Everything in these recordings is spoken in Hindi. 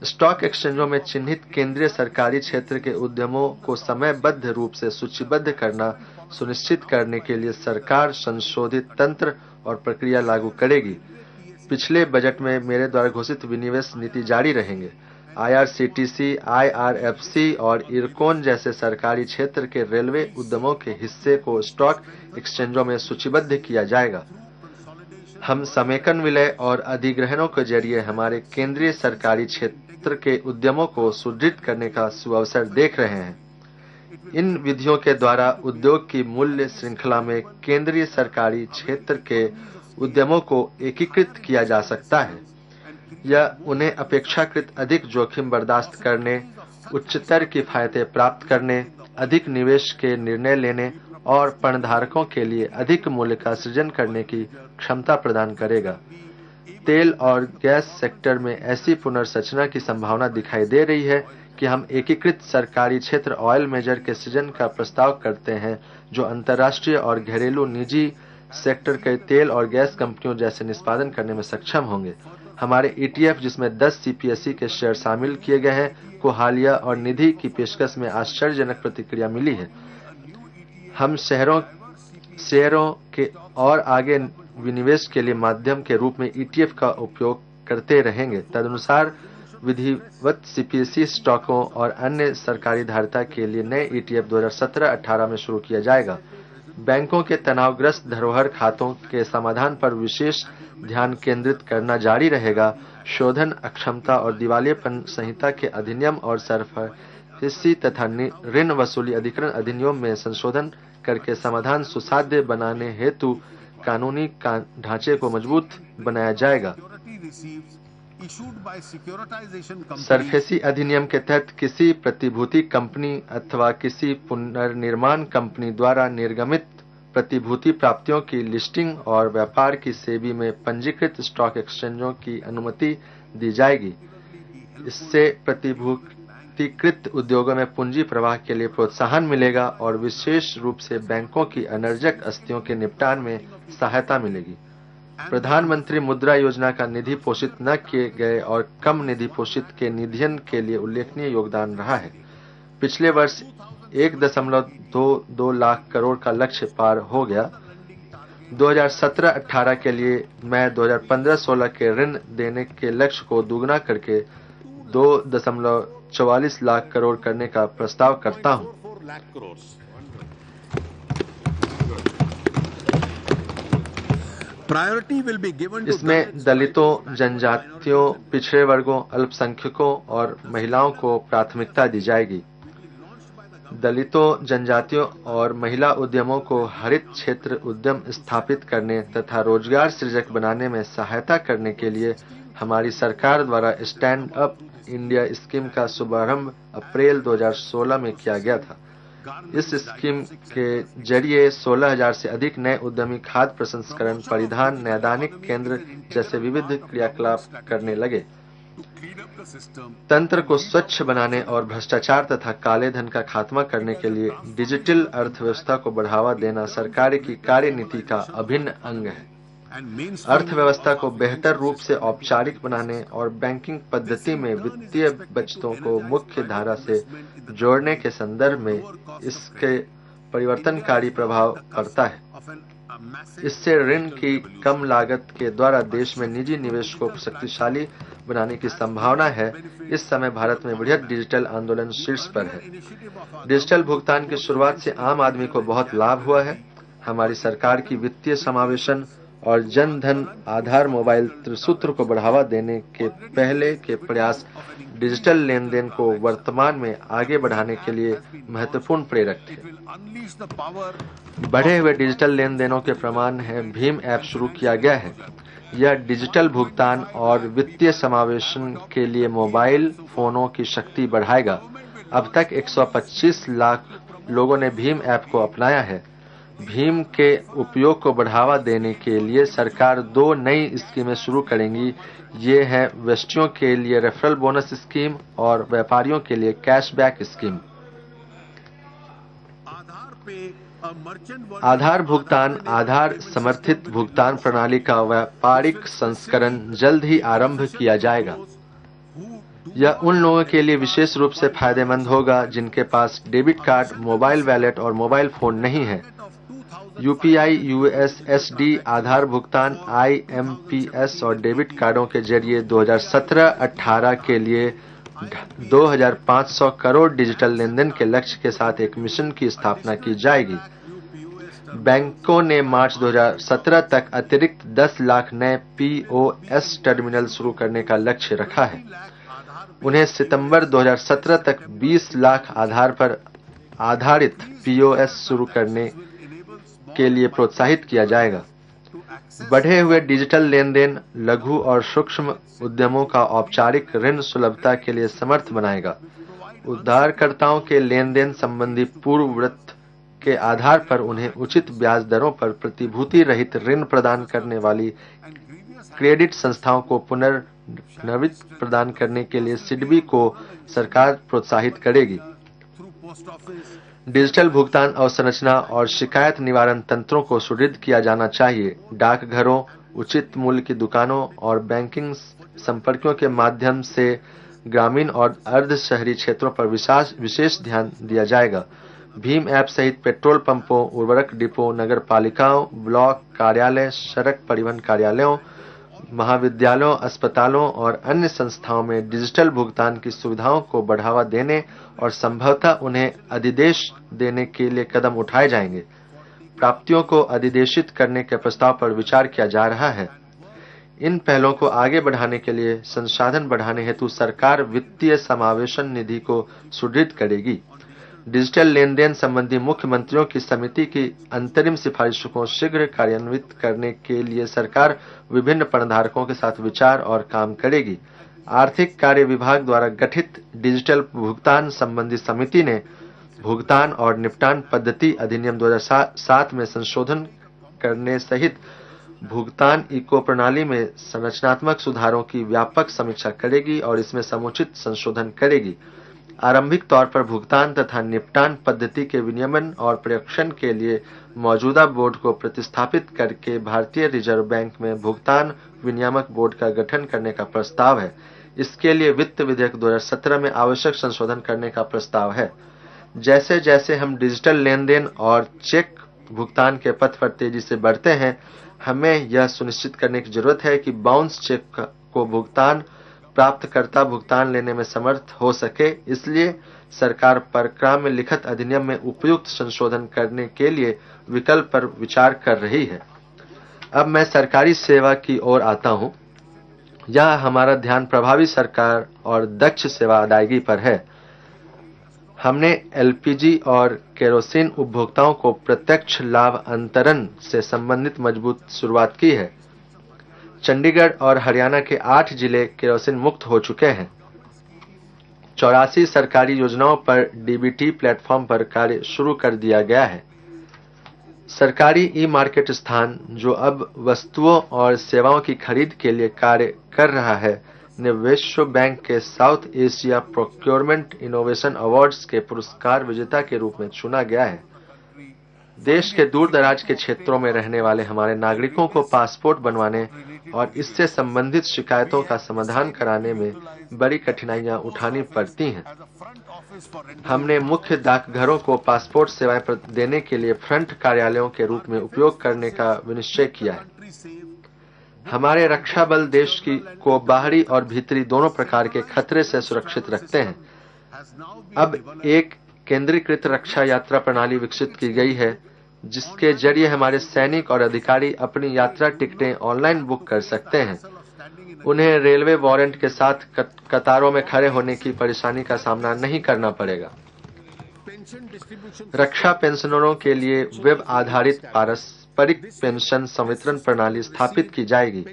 स्टॉक एक्सचेंजों में चिन्हित केंद्रीय सरकारी क्षेत्र के उद्यमों को समयबद्ध रूप से सूचीबद्ध करना सुनिश्चित करने के लिए सरकार संशोधित तंत्र और प्रक्रिया लागू करेगी। पिछले बजट में मेरे द्वारा घोषित विनिवेश नीति जारी रहेंगे। IRCTC, IRFC और इरकॉन जैसे सरकारी क्षेत्र के रेलवे उद्यमों के हिस्से को स्टॉक एक्सचेंजों में सूचीबद्ध किया जाएगा। हम समेकन विलय और अधिग्रहणों के जरिए हमारे केंद्रीय सरकारी क्षेत्र के उद्यमों को सुदृढ़ करने का सुअवसर देख रहे हैं। इन विधियों के द्वारा उद्योग की मूल्य श्रृंखला में केंद्रीय सरकारी क्षेत्र के उद्यमों को एकीकृत किया जा सकता है। यह उन्हें अपेक्षाकृत अधिक जोखिम बर्दाश्त करने, उच्चतर किफायतें प्राप्त करने, अधिक निवेश के निर्णय लेने और पणधारकों के लिए अधिक मूल्य का सृजन करने की क्षमता प्रदान करेगा। तेल और गैस सेक्टर में ऐसी पुनर्संरचना की संभावना दिखाई दे रही है कि हम एकीकृत सरकारी क्षेत्र ऑयल मेजर के सृजन का प्रस्ताव करते हैं, जो अंतर्राष्ट्रीय और घरेलू निजी सेक्टर के तेल और गैस कंपनियों जैसे निष्पादन करने में सक्षम होंगे। हमारे ETF, जिसमें 10 CPSE के शेयर शामिल किए गए हैं, को हालिया और निधि की पेशकश में आश्चर्यजनक प्रतिक्रिया मिली है। हम शेयरों के और आगे विनिवेश के लिए माध्यम के रूप में ETF का उपयोग करते रहेंगे। तदनुसार विधिवत CPSE स्टॉकों और अन्य सरकारी धारिता के लिए नए ETF 2017-18 में शुरू किया जाएगा। बैंकों के तनावग्रस्त धरोहर खातों के समाधान पर विशेष ध्यान केंद्रित करना जारी रहेगा। शोधन अक्षमता और दिवालियेपन संहिता के अधिनियम और सरफराजी तथा ऋण वसूली अधिकरण अधिनियम में संशोधन करके समाधान सुसाध्य बनाने हेतु कानूनी ढांचे को मजबूत बनाया जाएगा। सरफेसी अधिनियम के तहत किसी प्रतिभूति कंपनी अथवा किसी पुनर्निर्माण कंपनी द्वारा निर्गमित प्रतिभूति प्राप्तियों की लिस्टिंग और व्यापार की सेबी में पंजीकृत स्टॉक एक्सचेंजों की अनुमति दी जाएगी। इससे प्रतिभूतिकृत उद्योगों में पूंजी प्रवाह के लिए प्रोत्साहन मिलेगा और विशेष रूप से बैंकों की अनर्जक अस्थियों के निपटान में सहायता मिलेगी। प्रधानमंत्री मुद्रा योजना का निधि पोषित न किए गए और कम निधि पोषित के निधियन के लिए उल्लेखनीय योगदान रहा है। पिछले वर्ष 1.22 लाख करोड़ का लक्ष्य पार हो गया। 2017-18 के लिए मैं 2015-16 के ऋण देने के लक्ष्य को दुगना करके 2.44 लाख करोड़ करने का प्रस्ताव करता हूं। इसमें दलितों, जनजातियों, पिछड़े वर्गों, अल्पसंख्यकों और महिलाओं को प्राथमिकता दी जाएगी। दलितों, जनजातियों और महिला उद्यमों को हरित क्षेत्र उद्यम स्थापित करने तथा रोजगार सृजक बनाने में सहायता करने के लिए हमारी सरकार द्वारा स्टैंड अप इंडिया स्कीम का शुभारंभ अप्रैल 2016 में किया गया था। इस स्कीम के जरिए 16,000 से अधिक नए उद्यमी खाद्य प्रसंस्करण, परिधान, नैदानिक केंद्र जैसे विविध क्रियाकलाप करने लगे। तंत्र को स्वच्छ बनाने और भ्रष्टाचार तथा काले धन का खात्मा करने के लिए डिजिटल अर्थव्यवस्था को बढ़ावा देना सरकार की कार्यनीति का अभिन्न अंग है। अर्थव्यवस्था को बेहतर रूप से औपचारिक बनाने और बैंकिंग पद्धति में वित्तीय बचतों को मुख्य धारा से जोड़ने के संदर्भ में इसके परिवर्तनकारी प्रभाव पड़ता है। इससे ऋण की कम लागत के द्वारा देश में निजी निवेश को शक्तिशाली बनाने की संभावना है। इस समय भारत में बृहद डिजिटल आंदोलन शीर्ष पर है। डिजिटल भुगतान की शुरुआत से आम आदमी को बहुत लाभ हुआ है। हमारी सरकार की वित्तीय समावेशन और जन धन आधार मोबाइल त्रिसूत्र को बढ़ावा देने के पहले के प्रयास डिजिटल लेन देन को वर्तमान में आगे बढ़ाने के लिए महत्वपूर्ण प्रेरक थे। बढ़े हुए डिजिटल लेन देनों के प्रमाण है भीम ऐप शुरू किया गया है। यह डिजिटल भुगतान और वित्तीय समावेशन के लिए मोबाइल फोनों की शक्ति बढ़ाएगा। अब तक 125 लाख लोगों ने भीम ऐप को अपनाया है। भीम के उपयोग को बढ़ावा देने के लिए सरकार 2 नई स्कीमें शुरू करेंगी। ये है व्यक्तियों के लिए रेफरल बोनस स्कीम और व्यापारियों के लिए कैशबैक स्कीम। आधार भुगतान आधार समर्थित भुगतान प्रणाली का व्यापारिक संस्करण जल्द ही आरंभ किया जाएगा। यह उन लोगों के लिए विशेष रूप से फायदेमंद होगा जिनके पास डेबिट कार्ड, मोबाइल वॉलेट और मोबाइल फोन नहीं है। यूपीआई, यूएसएसडी, आधार भुगतान, आईएमपीएस और डेबिट कार्डों के जरिए 2017-18 के लिए 2500 करोड़ डिजिटल लेनदेन के लक्ष्य के साथ एक मिशन की स्थापना की जाएगी। बैंकों ने मार्च 2017 तक अतिरिक्त 10 लाख नए पीओएस टर्मिनल शुरू करने का लक्ष्य रखा है। उन्हें सितंबर 2017 तक 20 लाख आधार पर आधारित पीओएस शुरू करने के लिए प्रोत्साहित किया जाएगा। बढ़े हुए डिजिटल लेनदेन लघु और सूक्ष्म उद्यमों का औपचारिक ऋण सुलभता के लिए समर्थ बनाएगा। उधारकर्ताओं के लेनदेन संबंधी पूर्ववर्ती के आधार पर उन्हें उचित ब्याज दरों पर प्रतिभूति रहित ऋण प्रदान करने वाली क्रेडिट संस्थाओं को पुनर्नवीत प्रदान करने के लिए सिडबी को सरकार प्रोत्साहित करेगी। डिजिटल भुगतान अवसंरचना और शिकायत निवारण तंत्रों को सुदृढ़ किया जाना चाहिए। डाकघरों, उचित मूल्य की दुकानों और बैंकिंग संपर्कों के माध्यम से ग्रामीण और अर्ध शहरी क्षेत्रों पर विशेष ध्यान दिया जाएगा। भीम ऐप सहित पेट्रोल पंपों, उर्वरक डिपो, नगर पालिकाओं, ब्लॉक कार्यालय, सड़क परिवहन कार्यालयों, महाविद्यालयों, अस्पतालों और अन्य संस्थाओं में डिजिटल भुगतान की सुविधाओं को बढ़ावा देने और संभवतः उन्हें अधिदेश देने के लिए कदम उठाए जाएंगे। प्राप्तियों को अधिदेशित करने के प्रस्ताव पर विचार किया जा रहा है। इन पहलों को आगे बढ़ाने के लिए संसाधन बढ़ाने हेतु सरकार वित्तीय समावेशन निधि को सुदृढ़ करेगी। डिजिटल लेनदेन संबंधी मुख्यमंत्रियों की समिति की अंतरिम सिफारिशों को शीघ्र कार्यान्वित करने के लिए सरकार विभिन्न पणधारकों के साथ विचार और काम करेगी। आर्थिक कार्य विभाग द्वारा गठित डिजिटल भुगतान संबंधी समिति ने भुगतान और निपटान पद्धति अधिनियम 2007 में संशोधन करने सहित भुगतान इको प्रणाली में संरचनात्मक सुधारों की व्यापक समीक्षा करेगी और इसमें समुचित संशोधन करेगी। आरंभिक तौर पर भुगतान तथा निपटान पद्धति के विनियमन और परीक्षण के लिए मौजूदा बोर्ड को प्रतिस्थापित करके भारतीय रिजर्व बैंक में भुगतान विनियामक बोर्ड का गठन करने का प्रस्ताव है। इसके लिए वित्त विधेयक 2017 में आवश्यक संशोधन करने का प्रस्ताव है। जैसे जैसे हम डिजिटल लेनदेन और चेक भुगतान के पथ पर तेजी से बढ़ते हैं, हमें यह सुनिश्चित करने की जरूरत है कि बाउंस चेक को भुगतान प्राप्तकर्ता भुगतान लेने में समर्थ हो सके। इसलिए सरकार परक्राम में लिखित अधिनियम में उपयुक्त संशोधन करने के लिए विकल्प पर विचार कर रही है। अब मैं सरकारी सेवा की ओर आता हूं। यह हमारा ध्यान प्रभावी सरकार और दक्ष सेवा अदायगी पर है। हमने एलपीजी और केरोसिन उपभोक्ताओं को प्रत्यक्ष लाभ अंतरण से संबंधित मजबूत शुरुआत की है। चंडीगढ़ और हरियाणा के 8 जिले केरोसिन मुक्त हो चुके हैं। 84 सरकारी योजनाओं पर डीबीटी प्लेटफॉर्म पर कार्य शुरू कर दिया गया है। सरकारी ई मार्केट स्थान, जो अब वस्तुओं और सेवाओं की खरीद के लिए कार्य कर रहा है, ने विश्व बैंक के south Asia procurement innovation awards के पुरस्कार विजेता के रूप में चुना गया है। देश के दूर दराज के क्षेत्रों में रहने वाले हमारे नागरिकों को पासपोर्ट बनवाने और इससे संबंधित शिकायतों का समाधान कराने में बड़ी कठिनाइयां उठानी पड़ती हैं। हमने मुख्य डाकघरों को पासपोर्ट सेवाएं देने के लिए फ्रंट कार्यालयों के रूप में उपयोग करने का विनिश्चय किया है। हमारे रक्षा बल देश को बाहरी और भीतरी दोनों प्रकार के खतरे से सुरक्षित रखते हैं। अब एक केंद्रीकृत रक्षा यात्रा प्रणाली विकसित की गई है, जिसके जरिए हमारे सैनिक और अधिकारी अपनी यात्रा टिकटें ऑनलाइन बुक कर सकते हैं। उन्हें रेलवे वारंट के साथ कतारों में खड़े होने की परेशानी का सामना नहीं करना पड़ेगा। रक्षा पेंशनरों के लिए वेब आधारित पारस्परिक पेंशन संवितरण प्रणाली स्थापित की जाएगी।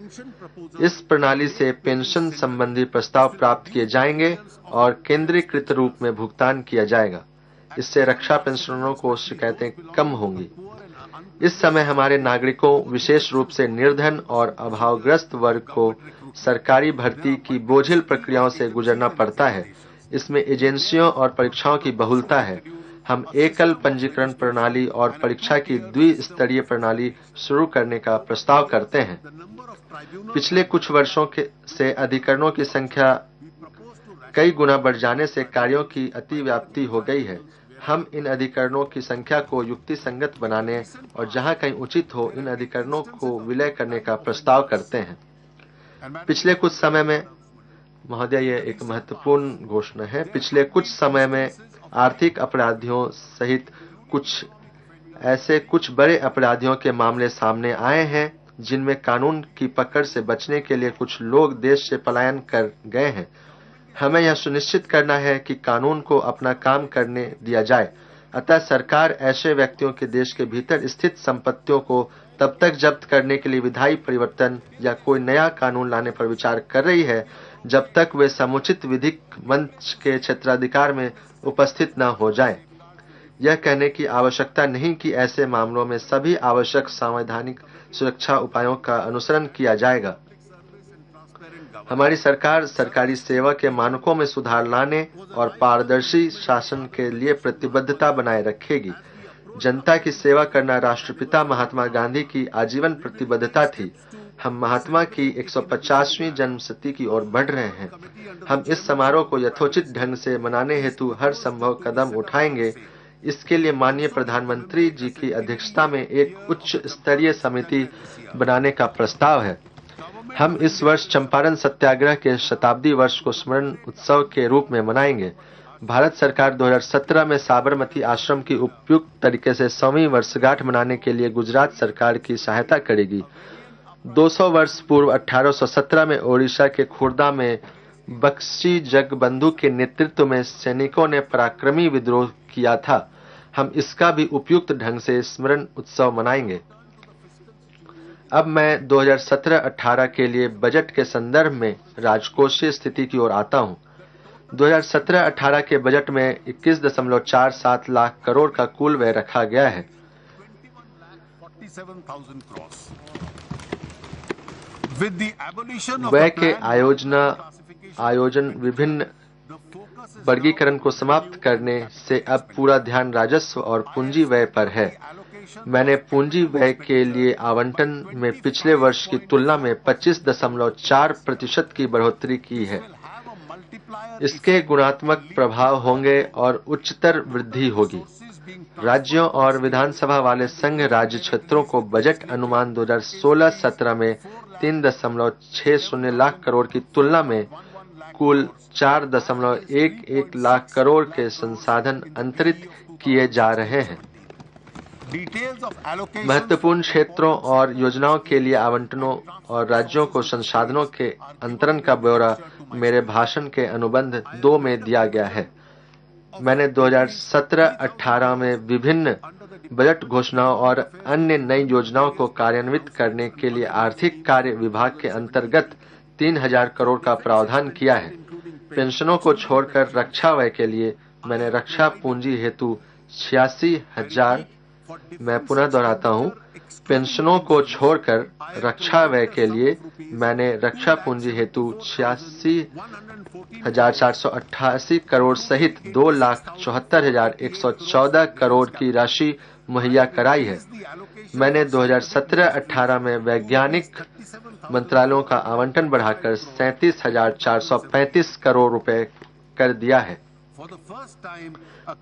इस प्रणाली से पेंशन संबंधी प्रस्ताव प्राप्त किए जाएंगे और केंद्रीकृत रूप में भुगतान किया जाएगा। इससे रक्षा पेंशनरों को शिकायतें कम होंगी। इस समय हमारे नागरिकों, विशेष रूप से निर्धन और अभावग्रस्त वर्ग को सरकारी भर्ती की बोझिल प्रक्रियाओं से गुजरना पड़ता है। इसमें एजेंसियों और परीक्षाओं की बहुलता है। हम एकल पंजीकरण प्रणाली और परीक्षा की द्विस्तरीय प्रणाली शुरू करने का प्रस्ताव करते हैं। पिछले कुछ वर्षों से अधिकरणों की संख्या कई गुना बढ़ जाने से कार्यों की अतिव्याप्ति हो गई है। हम इन अधिकरणों की संख्या को युक्ति संगत बनाने और जहां कहीं उचित हो इन अधिकरणों को विलय करने का प्रस्ताव करते हैं। पिछले कुछ समय में, महोदय, ये एक महत्वपूर्ण घोषणा है, पिछले कुछ समय में आर्थिक अपराधियों सहित कुछ बड़े अपराधियों के मामले सामने आए हैं जिनमें कानून की पकड़ से बचने के लिए कुछ लोग देश से पलायन कर गए हैं। हमें यह सुनिश्चित करना है कि कानून को अपना काम करने दिया जाए। अतः सरकार ऐसे व्यक्तियों के देश के भीतर स्थित संपत्तियों को तब तक जब्त करने के लिए विधायी परिवर्तन या कोई नया कानून लाने पर विचार कर रही है जब तक वे समुचित विधिक मंच के क्षेत्राधिकार में उपस्थित न हो जाएं। यह कहने की आवश्यकता नहीं कि ऐसे मामलों में सभी आवश्यक संवैधानिक सुरक्षा उपायों का अनुसरण किया जाएगा। हमारी सरकार सरकारी सेवा के मानकों में सुधार लाने और पारदर्शी शासन के लिए प्रतिबद्धता बनाए रखेगी। जनता की सेवा करना राष्ट्रपिता महात्मा गांधी की आजीवन प्रतिबद्धता थी। हम महात्मा की 150वीं जन्मशती की ओर बढ़ रहे हैं। हम इस समारोह को यथोचित ढंग से मनाने हेतु हर संभव कदम उठाएंगे। इसके लिए माननीय प्रधानमंत्री जी की अध्यक्षता में एक उच्च स्तरीय समिति बनाने का प्रस्ताव है। हम इस वर्ष चंपारण सत्याग्रह के शताब्दी वर्ष को स्मरण उत्सव के रूप में मनाएंगे। भारत सरकार 2017 में साबरमती आश्रम की उपयुक्त तरीके से 100वीं वर्षगांठ मनाने के लिए गुजरात सरकार की सहायता करेगी। 200 वर्ष पूर्व 1817 में ओडिशा के खुर्दा में बख्शी जगबंधु के नेतृत्व में सैनिकों ने पराक्रमी विद्रोह किया था। हम इसका भी उपयुक्त ढंग से स्मरण उत्सव मनाएंगे। अब मैं 2017-18 के लिए बजट के संदर्भ में राजकोषीय स्थिति की ओर आता हूं। 2017-18 के बजट में 21.47 लाख करोड़ का कुल व्यय रखा गया है। व्यय के आयोजन विभिन्न वर्गीकरण को समाप्त करने से अब पूरा ध्यान राजस्व और पूंजी व्यय पर है। मैंने पूंजी व्यय के लिए आवंटन में पिछले वर्ष की तुलना में 25.4% की बढ़ोतरी की है। इसके गुणात्मक प्रभाव होंगे और उच्चतर वृद्धि होगी। राज्यों और विधानसभा वाले संघ राज्य क्षेत्रों को बजट अनुमान 2016-17 में 3.60 लाख करोड़ की तुलना में कुल 4.11 लाख करोड़ के संसाधन अंतरित किए जा रहे हैं। महत्वपूर्ण क्षेत्रों और योजनाओं के लिए आवंटनों और राज्यों को संसाधनों के अंतरण का ब्यौरा मेरे भाषण के अनुबंध 2 में दिया गया है। मैंने 2017-18 में विभिन्न बजट घोषणाओं और अन्य नई योजनाओं को कार्यान्वित करने के लिए आर्थिक कार्य विभाग के अंतर्गत 3000 करोड़ का प्रावधान किया है। पेंशनों को छोड़कर रक्षा व्यय के लिए मैंने रक्षा पूंजी हेतु 86,000 मैं पुनः दोहराता हूं, पेंशनों को छोड़कर रक्षा व्यय के लिए मैंने रक्षा पूंजी हेतु 86,488 करोड़ सहित 2,74,114 करोड़ की राशि मुहैया कराई है। मैंने 2017-18 में वैज्ञानिक मंत्रालयों का आवंटन बढ़ाकर 37,435 करोड़ रुपए कर दिया है।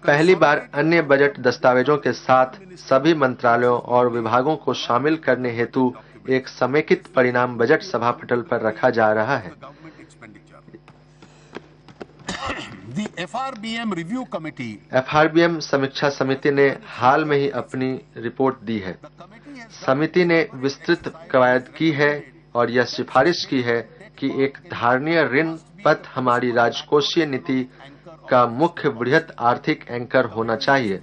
पहली बार अन्य बजट दस्तावेजों के साथ सभी मंत्रालयों और विभागों को शामिल करने हेतु एक समेकित परिणाम बजट सभा पटल पर रखा जा रहा है। FRBM समीक्षा समिति ने हाल में ही अपनी रिपोर्ट दी है। समिति ने विस्तृत कवायद की है और यह सिफारिश की है कि एक धारणीय ऋण पथ हमारी राजकोषीय नीति का मुख्य बृहत आर्थिक एंकर होना चाहिए।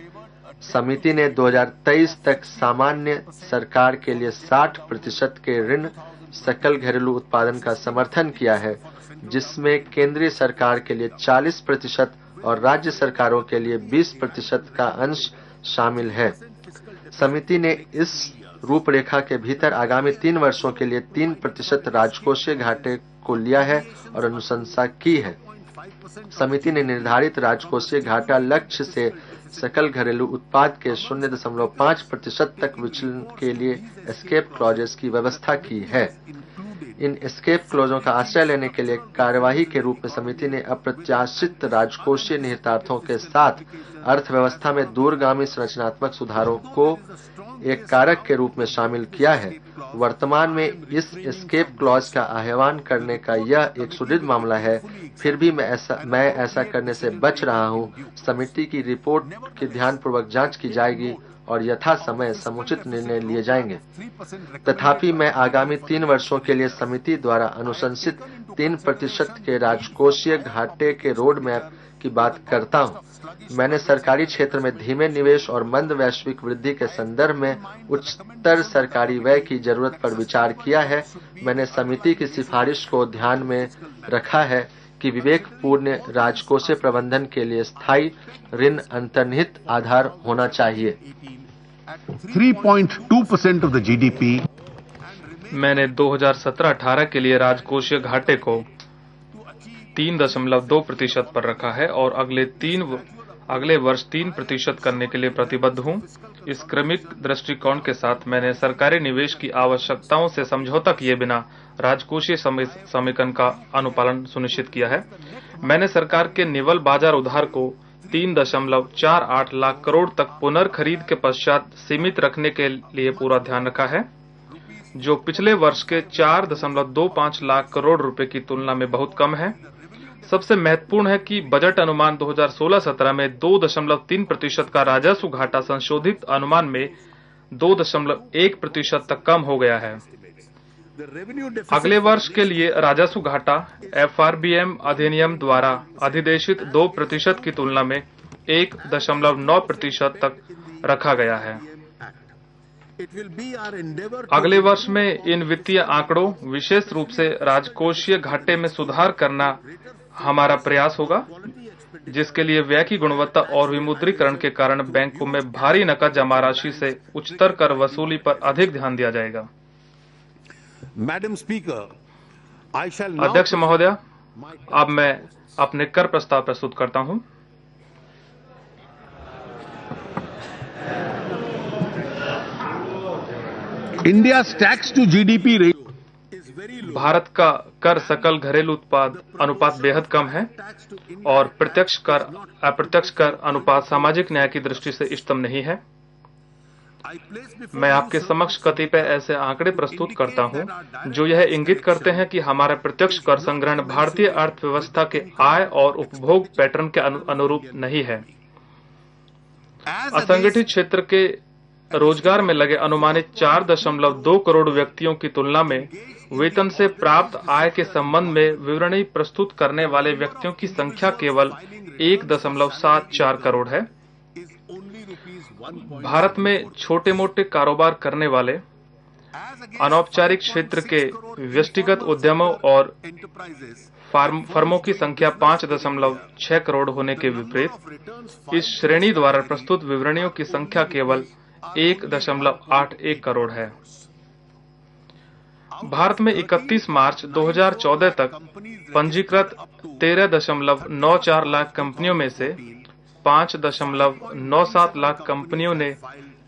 समिति ने 2023 तक सामान्य सरकार के लिए 60% के ऋण सकल घरेलू उत्पादन का समर्थन किया है, जिसमें केंद्रीय सरकार के लिए 40% और राज्य सरकारों के लिए 20% का अंश शामिल है। समिति ने इस रूपरेखा के भीतर आगामी 3 वर्षों के लिए 3% राजकोषीय घाटे को लिया है और अनुशंसा की है। समिति ने निर्धारित राजकोषीय घाटा लक्ष्य से सकल घरेलू उत्पाद के 0.5% तक विचलन के लिए एस्केप क्लॉजेस की व्यवस्था की है। इन एस्केप क्लॉजों का आश्रय लेने के लिए कार्यवाही के रूप में समिति ने अप्रत्याशित राजकोषीय निहितार्थों के साथ अर्थव्यवस्था में दूरगामी संरचनात्मक सुधारों को एक कारक के रूप में शामिल किया है। वर्तमान में इस एस्केप क्लॉज का आह्वान करने का यह एक सुदृढ़ मामला है, फिर भी मैं ऐसा करने से बच रहा हूं। समिति की रिपोर्ट की ध्यानपूर्वक जांच की जाएगी और यथा समय समुचित निर्णय लिए जाएंगे। तथापि मैं आगामी 3 वर्षों के लिए समिति द्वारा अनुशंसित 3% के राजकोषीय घाटे के रोड मैप की बात करता हूं। मैंने सरकारी क्षेत्र में धीमे निवेश और मंद वैश्विक वृद्धि के संदर्भ में उच्चतर सरकारी व्यय की जरूरत पर विचार किया है। मैंने समिति की सिफारिश को ध्यान में रखा है कि विवेकपूर्ण राजकोषीय प्रबंधन के लिए स्थायी ऋण अंतर्निहित आधार होना चाहिए। 3.2% of the GDP। मैंने 2017-18 के लिए राजकोषीय घाटे को 3.2% पर रखा है और अगले वर्ष 3% करने के लिए प्रतिबद्ध हूं। इस क्रमिक दृष्टिकोण के साथ मैंने सरकारी निवेश की आवश्यकताओं से समझौता किए बिना राजकोषीय समीकरण का अनुपालन सुनिश्चित किया है। मैंने सरकार के निवल बाजार उधार को 3.48 लाख करोड़ तक पुनर्खरीद के पश्चात सीमित रखने के लिए पूरा ध्यान रखा है, जो पिछले वर्ष के 4.25 लाख करोड़ रुपए की तुलना में बहुत कम है। सबसे महत्वपूर्ण है कि बजट अनुमान 2016-17 में 2.3% का राजस्व घाटा संशोधित अनुमान में 2.1% तक कम हो गया है। अगले वर्ष के लिए राजस्व घाटा FRBM अधिनियम द्वारा अधिदेशित 2% की तुलना में 1.9% तक रखा गया है। अगले वर्ष में इन वित्तीय आंकड़ों, विशेष रूप से राजकोषीय घाटे में सुधार करना हमारा प्रयास होगा, जिसके लिए व्यय की गुणवत्ता और विमुद्रीकरण के कारण बैंकों में भारी नकद जमा राशि से उच्चतर कर वसूली पर अधिक ध्यान दिया जाएगा। अध्यक्ष महोदय, अब मैं अपने कर प्रस्ताव प्रस्तुत करता हूं। India's tax to GDP rate। Bharat का कर सकल घरेलू उत्पाद अनुपात बेहद कम है और प्रत्यक्ष कर अप्रत्यक्ष कर अनुपात सामाजिक न्याय की दृष्टि से इष्टतम नहीं है। मैं आपके समक्ष कतिपय ऐसे आंकड़े प्रस्तुत करता हूं जो यह इंगित करते हैं कि हमारा प्रत्यक्ष कर संग्रहण भारतीय अर्थव्यवस्था के आय और उपभोग पैटर्न के अनुरूप नहीं है। असंगठित क्षेत्र के रोजगार में लगे अनुमानित 4.2 करोड़ व्यक्तियों की तुलना में वेतन से प्राप्त आय के संबंध में विवरणी प्रस्तुत करने वाले व्यक्तियों की संख्या केवल 1.74 करोड़ है। भारत में छोटे मोटे कारोबार करने वाले अनौपचारिक क्षेत्र के व्यक्तिगत उद्यमों और फर्मों की संख्या 5.6 करोड़ होने के विपरीत इस श्रेणी द्वारा प्रस्तुत विवरणियों की संख्या केवल 1.81 करोड़ है। भारत में 31 मार्च 2014 तक पंजीकृत 13.94 लाख कंपनियों में से 5.97 लाख कंपनियों ने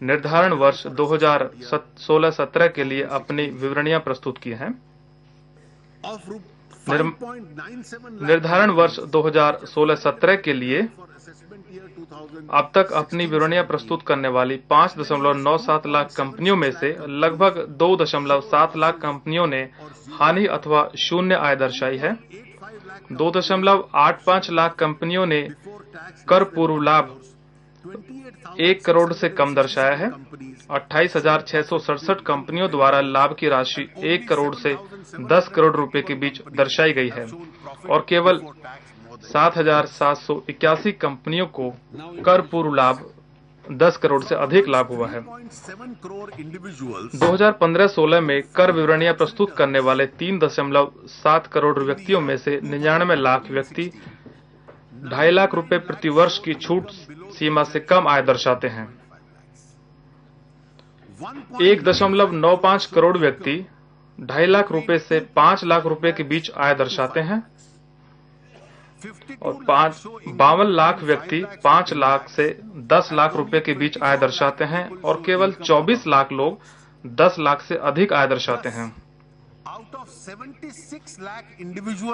निर्धारण वर्ष 2016-17 के लिए अपनी विवरणियां प्रस्तुत की हैं। निर्धारण वर्ष 2016-17 के लिए अब तक अपनी विवरणियां प्रस्तुत करने वाली 5.97 लाख कंपनियों में से लगभग 2.7 लाख कंपनियों ने हानि अथवा शून्य आय दर्शाई है। 2.85 लाख कंपनियों ने कर पूर्व लाभ 1 करोड़ से कम दर्शाया है। 28,667 कंपनियों द्वारा लाभ की राशि 1 करोड़ से 10 करोड़ रुपए के बीच दर्शाई गई है और केवल 7,781 कंपनियों को कर पूर्व लाभ 10 करोड़ से अधिक लाभ हुआ है। 2015-16 में कर विवरणियां प्रस्तुत करने वाले 3.7 करोड़ व्यक्तियों में से 99 लाख व्यक्ति 2.5 लाख रुपए प्रति वर्ष की छूट सीमा से कम आय दर्शाते हैं। 1.95 करोड़ व्यक्ति 2.5 लाख रुपए से 5 लाख रुपए के बीच आय दर्शाते हैं और 52 लाख व्यक्ति 5 लाख से 10 लाख रुपए के बीच आय दर्शाते हैं और केवल 24 लाख लोग 10 लाख से अधिक आय दर्शाते हैं।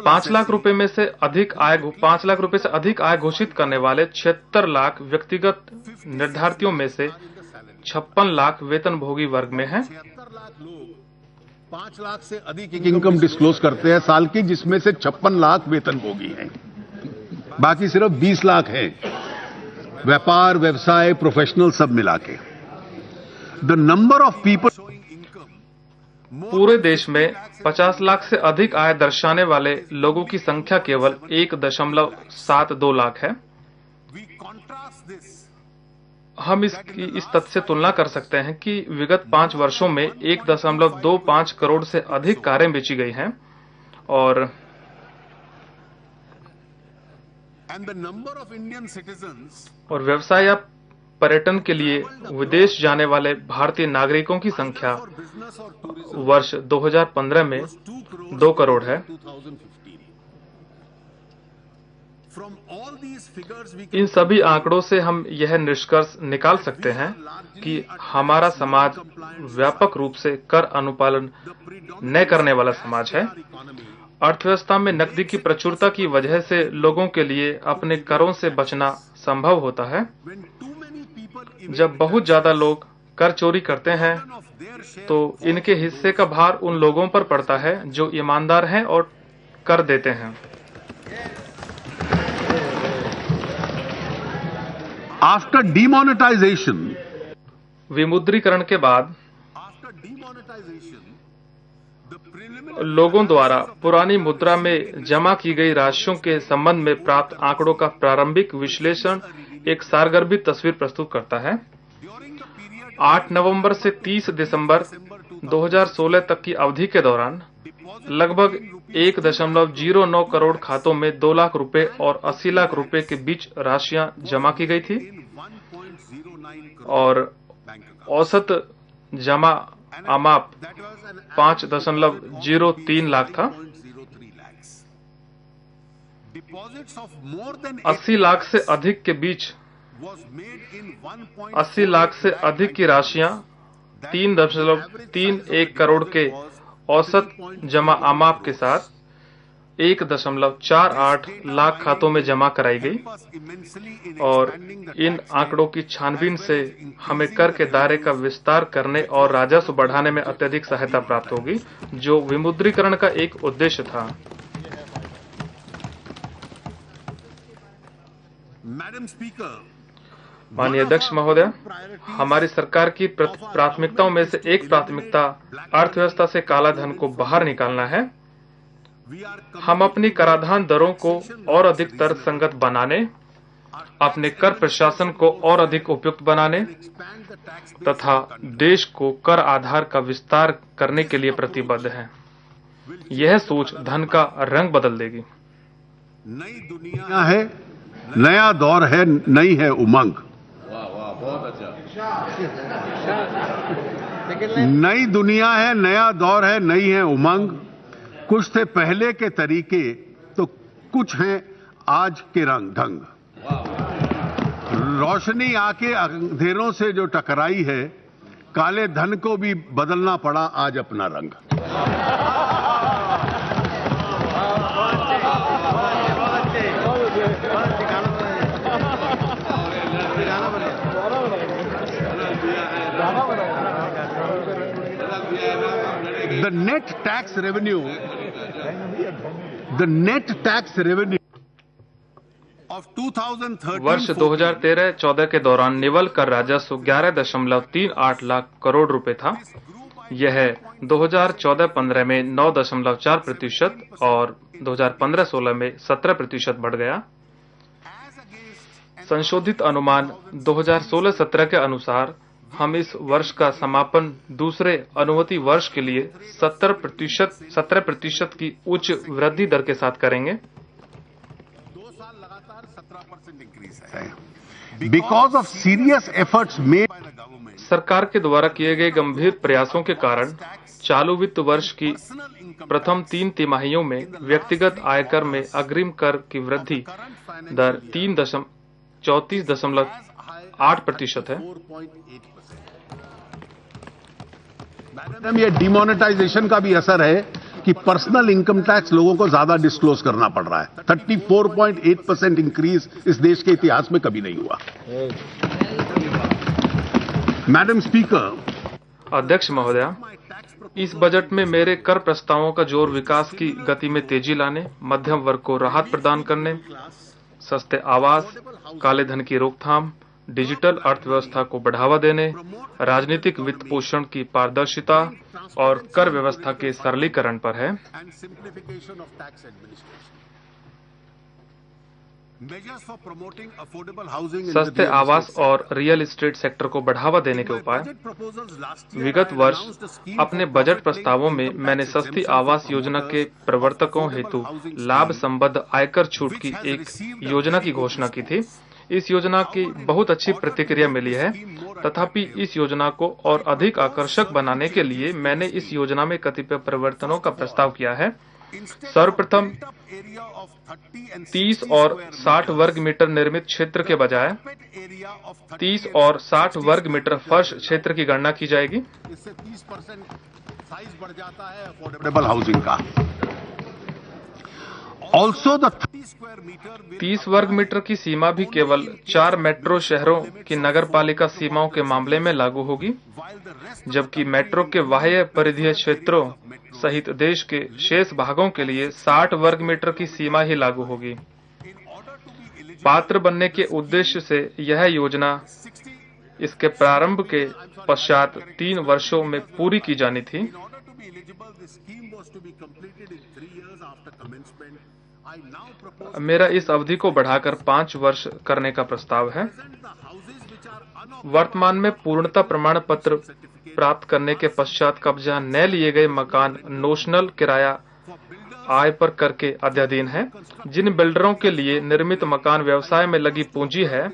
5 लाख रुपए में से अधिक आय 5 लाख रुपए से अधिक आय घोषित करने वाले 76 लाख व्यक्तिगत निर्धारितों में से 56 लाख वेतनभोगी वर्ग में हैं। 5 लाख से अधिक इनकम डिस्क्लोज करते हैं साल की, जिसमें से 56 लाख वेतनभोगी हैं। बाकी सिर्फ 20 लाख हैं व्यापार, व्यवसाय, प्रोफेशनल सब मिला के। द नंबर ऑफ पीपल पूरे देश में 50 लाख से अधिक आय दर्शाने वाले लोगों की संख्या केवल 1.72 लाख है। हम इस तथ्य से तुलना कर सकते हैं कि विगत 5 वर्षों में 1.25 करोड़ से अधिक कारें बेची गई हैं और व्यवसाय या पर्यटन के लिए विदेश जाने वाले भारतीय नागरिकों की संख्या वर्ष 2015 में 2 करोड़ है। इन सभी आंकड़ों से हम यह निष्कर्ष निकाल सकते हैं कि हमारा समाज व्यापक रूप से कर अनुपालन न करने वाला समाज है। अर्थव्यवस्था में नकदी की प्रचुरता की वजह से लोगों के लिए अपने करों से बचना संभव होता है। जब बहुत ज्यादा लोग कर चोरी करते हैं तो इनके हिस्से का भार उन लोगों पर पड़ता है जो ईमानदार हैं और कर देते हैं। आफ्टर डिमोनेटाइजेशन, विमुद्रीकरण के बाद लोगों द्वारा पुरानी मुद्रा में जमा की गई राशियों के संबंध में प्राप्त आंकड़ों का प्रारंभिक विश्लेषण एक सारगर्भित तस्वीर प्रस्तुत करता है। 8 नवंबर से 30 दिसंबर 2016 तक की अवधि के दौरान लगभग 1.09 करोड़ खातों में 2 लाख रुपए और 80 लाख रुपए के बीच राशियां जमा की गई थी और औसत जमा अमाप 5.03 लाख था। 80 लाख से अधिक के बीच 80 लाख से अधिक की राशियां 3.31 करोड़ के औसत जमा अमाप के साथ 1.48 लाख खातों में जमा कराई गई और इन आंकड़ों की छानबीन से हमें कर के दायरे का विस्तार करने और राजस्व बढ़ाने में अत्यधिक सहायता प्राप्त होगी, जो विमुद्रीकरण का एक उद्देश्य था। माननीय अध्यक्ष महोदय, हमारी सरकार की प्राथमिकताओं में से एक प्राथमिकता अर्थव्यवस्था से काला धन को बाहर निकालना है। हम अपनी कराधान दरों को और अधिक तर्कसंगत बनाने, अपने कर प्रशासन को और अधिक उपयुक्त बनाने तथा देश को कर आधार का विस्तार करने के लिए प्रतिबद्ध हैं। यह सोच धन का रंग बदल देगी। नई दुनिया है, नया दौर है, नई है उमंग। बहुत अच्छा। नई दुनिया है, नया दौर है, नई है उमंग। कुछ थे पहले के तरीके तो कुछ हैं आज के रंग ढंग। रोशनी आके अंधेरों से जो टकराई है, काले धन को भी बदलना पड़ा आज अपना रंग। The net tax revenue of 2013 वर्ष 2013-14 के दौरान निवल कर राजस्व 11.38 लाख करोड़ रुपए था। यह 2014-15 में 9.4% और 2015-16 में 17% बढ़ गया। संशोधित अनुमान 2016-17 के अनुसार हम इस वर्ष का समापन दूसरे अनुमति वर्ष के लिए 17% की उच्च वृद्धि दर के साथ करेंगे। 2 साल लगातार 17% इंक्रीज है। Because of serious efforts made by the government, सरकार के द्वारा किए गए गंभीर प्रयासों के कारण चालू वित्त वर्ष की प्रथम 3 तिमाहियों में व्यक्तिगत आयकर में अग्रिम कर की वृद्धि दर 34.8% है। मैडम, ये डिमोनेटाइजेशन का भी असर है। कि पर्सनल इनकम टैक्स लोगों को ज्यादा डिस्क्लोज करना पड़ रहा है। 34.8% इंक्रीज इस देश के इतिहास में कभी नहीं हुआ। मैडम स्पीकर, अध्यक्ष महोदया, इस बजट में मेरे कर प्रस्तावों का जोर विकास की गति में तेजी लाने, मध्यम वर्ग को राहत प्रदान करने, सस्ते आवास, काले धन की रोकथाम, डिजिटल अर्थव्यवस्था को बढ़ावा देने, राजनीतिक वित्त पोषण की पारदर्शिता और कर व्यवस्था के सरलीकरण पर है। सस्ते आवास और रियल एस्टेट सेक्टर को बढ़ावा देने के उपाय। विगत वर्ष अपने बजट प्रस्तावों में मैंने सस्ती आवास योजना के प्रवर्तकों हेतु लाभ संबद्ध आयकर छूट की एक योजना की घोषणा की थी। इस योजना की बहुत अच्छी प्रतिक्रिया मिली है। तथापि इस योजना को और अधिक आकर्षक बनाने के लिए मैंने इस योजना में कतिपय परिवर्तनों का प्रस्ताव किया है। सर्वप्रथम 30 और 60 वर्ग मीटर निर्मित क्षेत्र के बजाय 30 और 60 वर्ग मीटर फर्श क्षेत्र की गणना की जाएगी। इससे 30% साइज बढ़ जाता है अफोर्डेबल हाउसिंग का। ऑल्सो द 30 वर्ग मीटर की सीमा भी केवल 4 मेट्रो शहरों की नगर पालिका सीमाओं के मामले में लागू होगी, जबकि मेट्रो के बाह्य परिधीय क्षेत्रों सहित देश के शेष भागों के लिए 60 वर्ग मीटर की सीमा ही लागू होगी। पात्र बनने के उद्देश्य से यह योजना इसके प्रारंभ के पश्चात 3 वर्षों में पूरी की जानी थी। मेरा इस अवधि को बढ़ाकर 5 वर्ष करने का प्रस्ताव है। वर्तमान में पूर्णता प्रमाण पत्र प्राप्त करने के पश्चात कब्जा न लिए गए मकान नोशनल किराया आय पर कर के अध्याधीन है। जिन बिल्डरों के लिए निर्मित मकान व्यवसाय में लगी पूंजी है,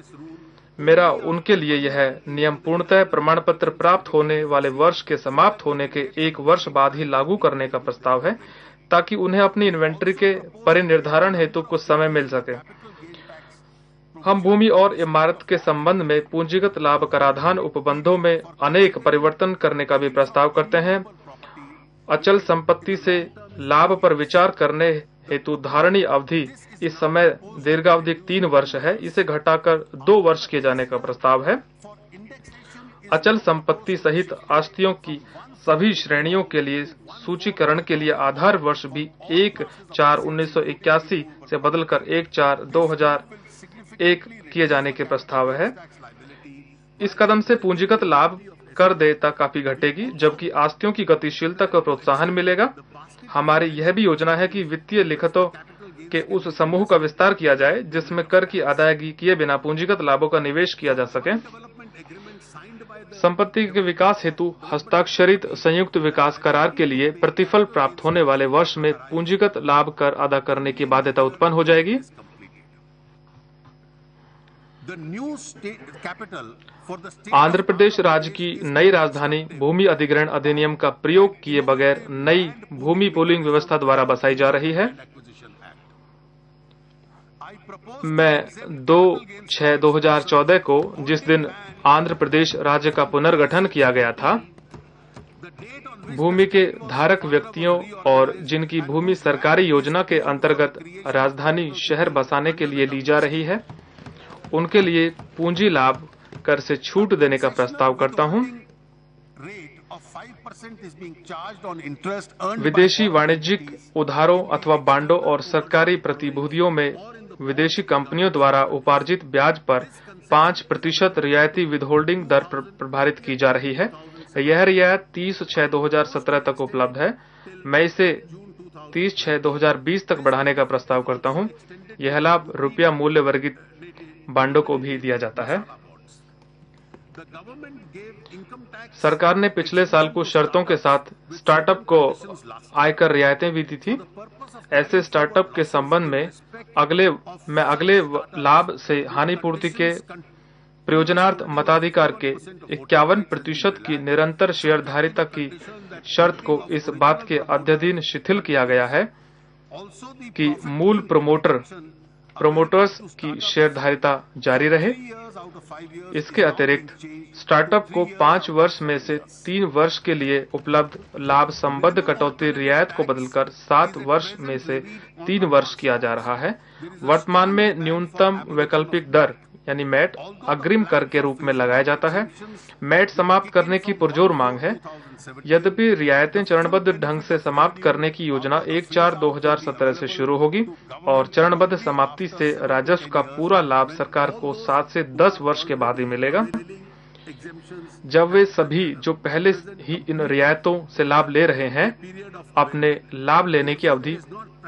मेरा उनके लिए यह नियम पूर्णतः प्रमाण पत्र प्राप्त होने वाले वर्ष के समाप्त होने के 1 वर्ष बाद ही लागू करने का प्रस्ताव है, ताकि उन्हें अपनी इन्वेंट्री के परिनिर्धारण हेतु कुछ समय मिल सके। हम भूमि और इमारत के संबंध में पूंजीगत लाभ कराधान उपबंधों में अनेक परिवर्तन करने का भी प्रस्ताव करते हैं। अचल संपत्ति से लाभ पर विचार करने हेतु धारणी अवधि इस समय दीर्घावधिक 3 वर्ष है, इसे घटाकर 2 वर्ष किए जाने का प्रस्ताव है। अचल संपत्ति सहित आस्तियों की सभी श्रेणियों के लिए सूचीकरण के लिए आधार वर्ष भी 1/4/1981 से बदलकर 1/4/2001 किए जाने के प्रस्ताव है। इस कदम से पूंजीगत लाभ कर देयता काफी घटेगी, जबकि आस्तियों की गतिशीलता को प्रोत्साहन मिलेगा। हमारी यह भी योजना है कि वित्तीय लिखतों के उस समूह का विस्तार किया जाए जिसमें कर की अदायगी किए बिना पूंजीगत लाभों का निवेश किया जा सके। संपत्ति के विकास हेतु हस्ताक्षरित संयुक्त विकास करार के लिए प्रतिफल प्राप्त होने वाले वर्ष में पूंजीगत लाभ कर अदा करने की बाध्यता उत्पन्न हो जाएगी। आंध्र प्रदेश राज्य की नई राजधानी भूमि अधिग्रहण अधिनियम का प्रयोग किए बगैर नई भूमि पूलिंग व्यवस्था द्वारा बसाई जा रही है। मैं 2/6/2014 को, जिस दिन आंध्र प्रदेश राज्य का पुनर्गठन किया गया था, भूमि के धारक व्यक्तियों और जिनकी भूमि सरकारी योजना के अंतर्गत राजधानी शहर बसाने के लिए ली जा रही है, उनके लिए पूंजी लाभ कर से छूट देने का प्रस्ताव करता हूं। विदेशी वाणिज्यिक उधारों अथवा बांडों और सरकारी प्रतिभूतियों में विदेशी कंपनियों द्वारा उपार्जित ब्याज पर 5% रियायती विदहोल्डिंग दर प्रभावित की जा रही है। यह रियायत 30/6/2017 तक उपलब्ध है। मैं इसे 30/6/2020 तक बढ़ाने का प्रस्ताव करता हूं। यह लाभ रुपया मूल्य वर्गित बांडों को भी दिया जाता है। सरकार ने पिछले साल कुछ शर्तों के साथ स्टार्टअप को आयकर रियायतें भी दी थी। ऐसे स्टार्टअप के संबंध में अगले लाभ से हानिपूर्ति के प्रयोजनार्थ मताधिकार के 51% की निरंतर शेयरधारिता की शर्त को इस बात के अध्ययन शिथिल किया गया है कि मूल प्रोमोटर्स की शेयरधारिता जारी रहे। इसके अतिरिक्त स्टार्टअप को 5 वर्ष में से 3 वर्ष के लिए उपलब्ध लाभ संबद्ध कटौती रियायत को बदलकर 7 वर्ष में से 3 वर्ष किया जा रहा है। वर्तमान में न्यूनतम वैकल्पिक दर यानी मैट अग्रिम कर के रूप में लगाया जाता है। मैट समाप्त करने की पुरजोर मांग है। यद्यपि रियायतें चरणबद्ध ढंग से समाप्त करने की योजना 1/4/2017 से शुरू होगी और चरणबद्ध समाप्ति से राजस्व का पूरा लाभ सरकार को 7 से 10 वर्ष के बाद ही मिलेगा, जब वे सभी जो पहले ही इन रियायतों से लाभ ले रहे हैं अपने लाभ लेने की अवधि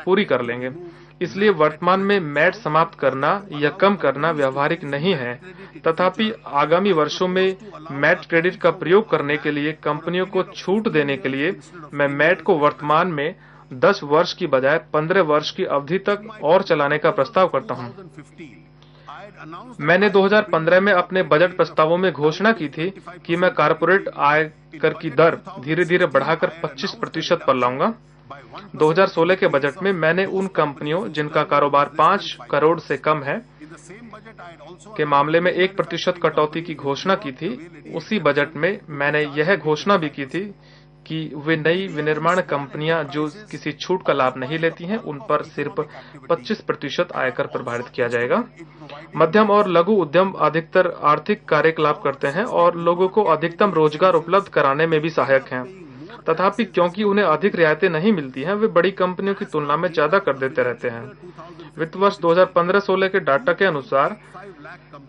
पूरी कर लेंगे। इसलिए वर्तमान में मैट समाप्त करना या कम करना व्यावहारिक नहीं है। तथापि आगामी वर्षों में मैट क्रेडिट का प्रयोग करने के लिए कंपनियों को छूट देने के लिए मैं मैट को वर्तमान में 10 वर्ष की बजाय 15 वर्ष की अवधि तक और चलाने का प्रस्ताव करता हूं। मैंने 2015 में अपने बजट प्रस्तावों में घोषणा की थी कि मैं कॉर्पोरेट आयकर की दर धीरे धीरे बढ़ाकर 25% पर लाऊंगा। 2016 के बजट में मैंने उन कंपनियों जिनका कारोबार 5 करोड़ से कम है के मामले में 1% कटौती की घोषणा की थी। उसी बजट में मैंने यह घोषणा भी की थी कि वे नई विनिर्माण कंपनियां जो किसी छूट का लाभ नहीं लेती हैं उन पर सिर्फ 25% आयकर प्रभावित किया जाएगा। मध्यम और लघु उद्यम अधिकतर आर्थिक कार्यकलाप करते हैं और लोगों को अधिकतम रोजगार उपलब्ध कराने में भी सहायक हैं। तथापि क्योंकि उन्हें अधिक रियायतें नहीं मिलती हैं, वे बड़ी कंपनियों की तुलना में ज्यादा कर देते रहते हैं। वित्त वर्ष 2015-16 के डाटा के अनुसार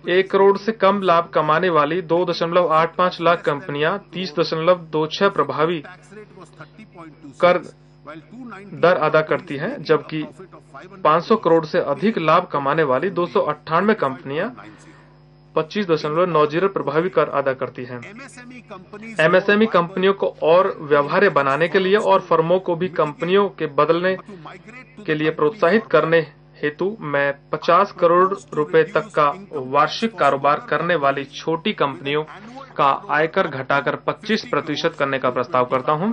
1 करोड़ से कम लाभ कमाने वाली 2.85 लाख कंपनियां 30.26 प्रभावी कर दर अदा करती हैं, जबकि 500 करोड़ से अधिक लाभ कमाने वाली 298 कंपनियां 25.90 प्रभावी कर अदा करती हैं। एमएसएमई कंपनियों को और व्यवहार्य बनाने के लिए और फर्मों को भी कंपनियों के बदलने के लिए प्रोत्साहित करने हेतु मैं 50 करोड़ रुपए तक का वार्षिक कारोबार करने वाली छोटी कंपनियों का आयकर घटाकर 25% करने का प्रस्ताव करता हूं।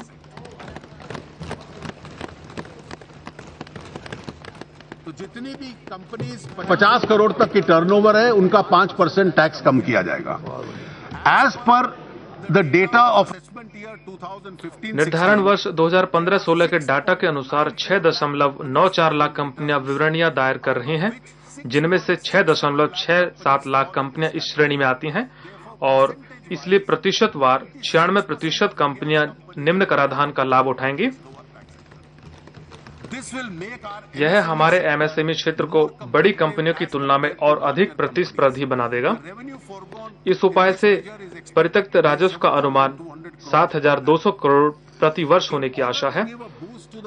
तो जितनी भी कंपनीज 50 करोड़ तक की टर्नओवर है उनका 5% टैक्स कम किया जाएगा। As per the data of निर्धारण वर्ष 2015-16 के डाटा के अनुसार 6.94 लाख कंपनियां विवरणियां दायर कर रही हैं, जिनमें से 6.67 लाख कंपनियां इस श्रेणी में आती हैं और इसलिए प्रतिशतवार 96% कंपनियां निम्न कराधान का लाभ उठाएंगी। यह हमारे एमएसएमई क्षेत्र को बड़ी कंपनियों की तुलना में और अधिक प्रतिस्पर्धी बना देगा। इस उपाय से परित्यक्त राजस्व का अनुमान 7,200 करोड़ प्रति वर्ष होने की आशा है।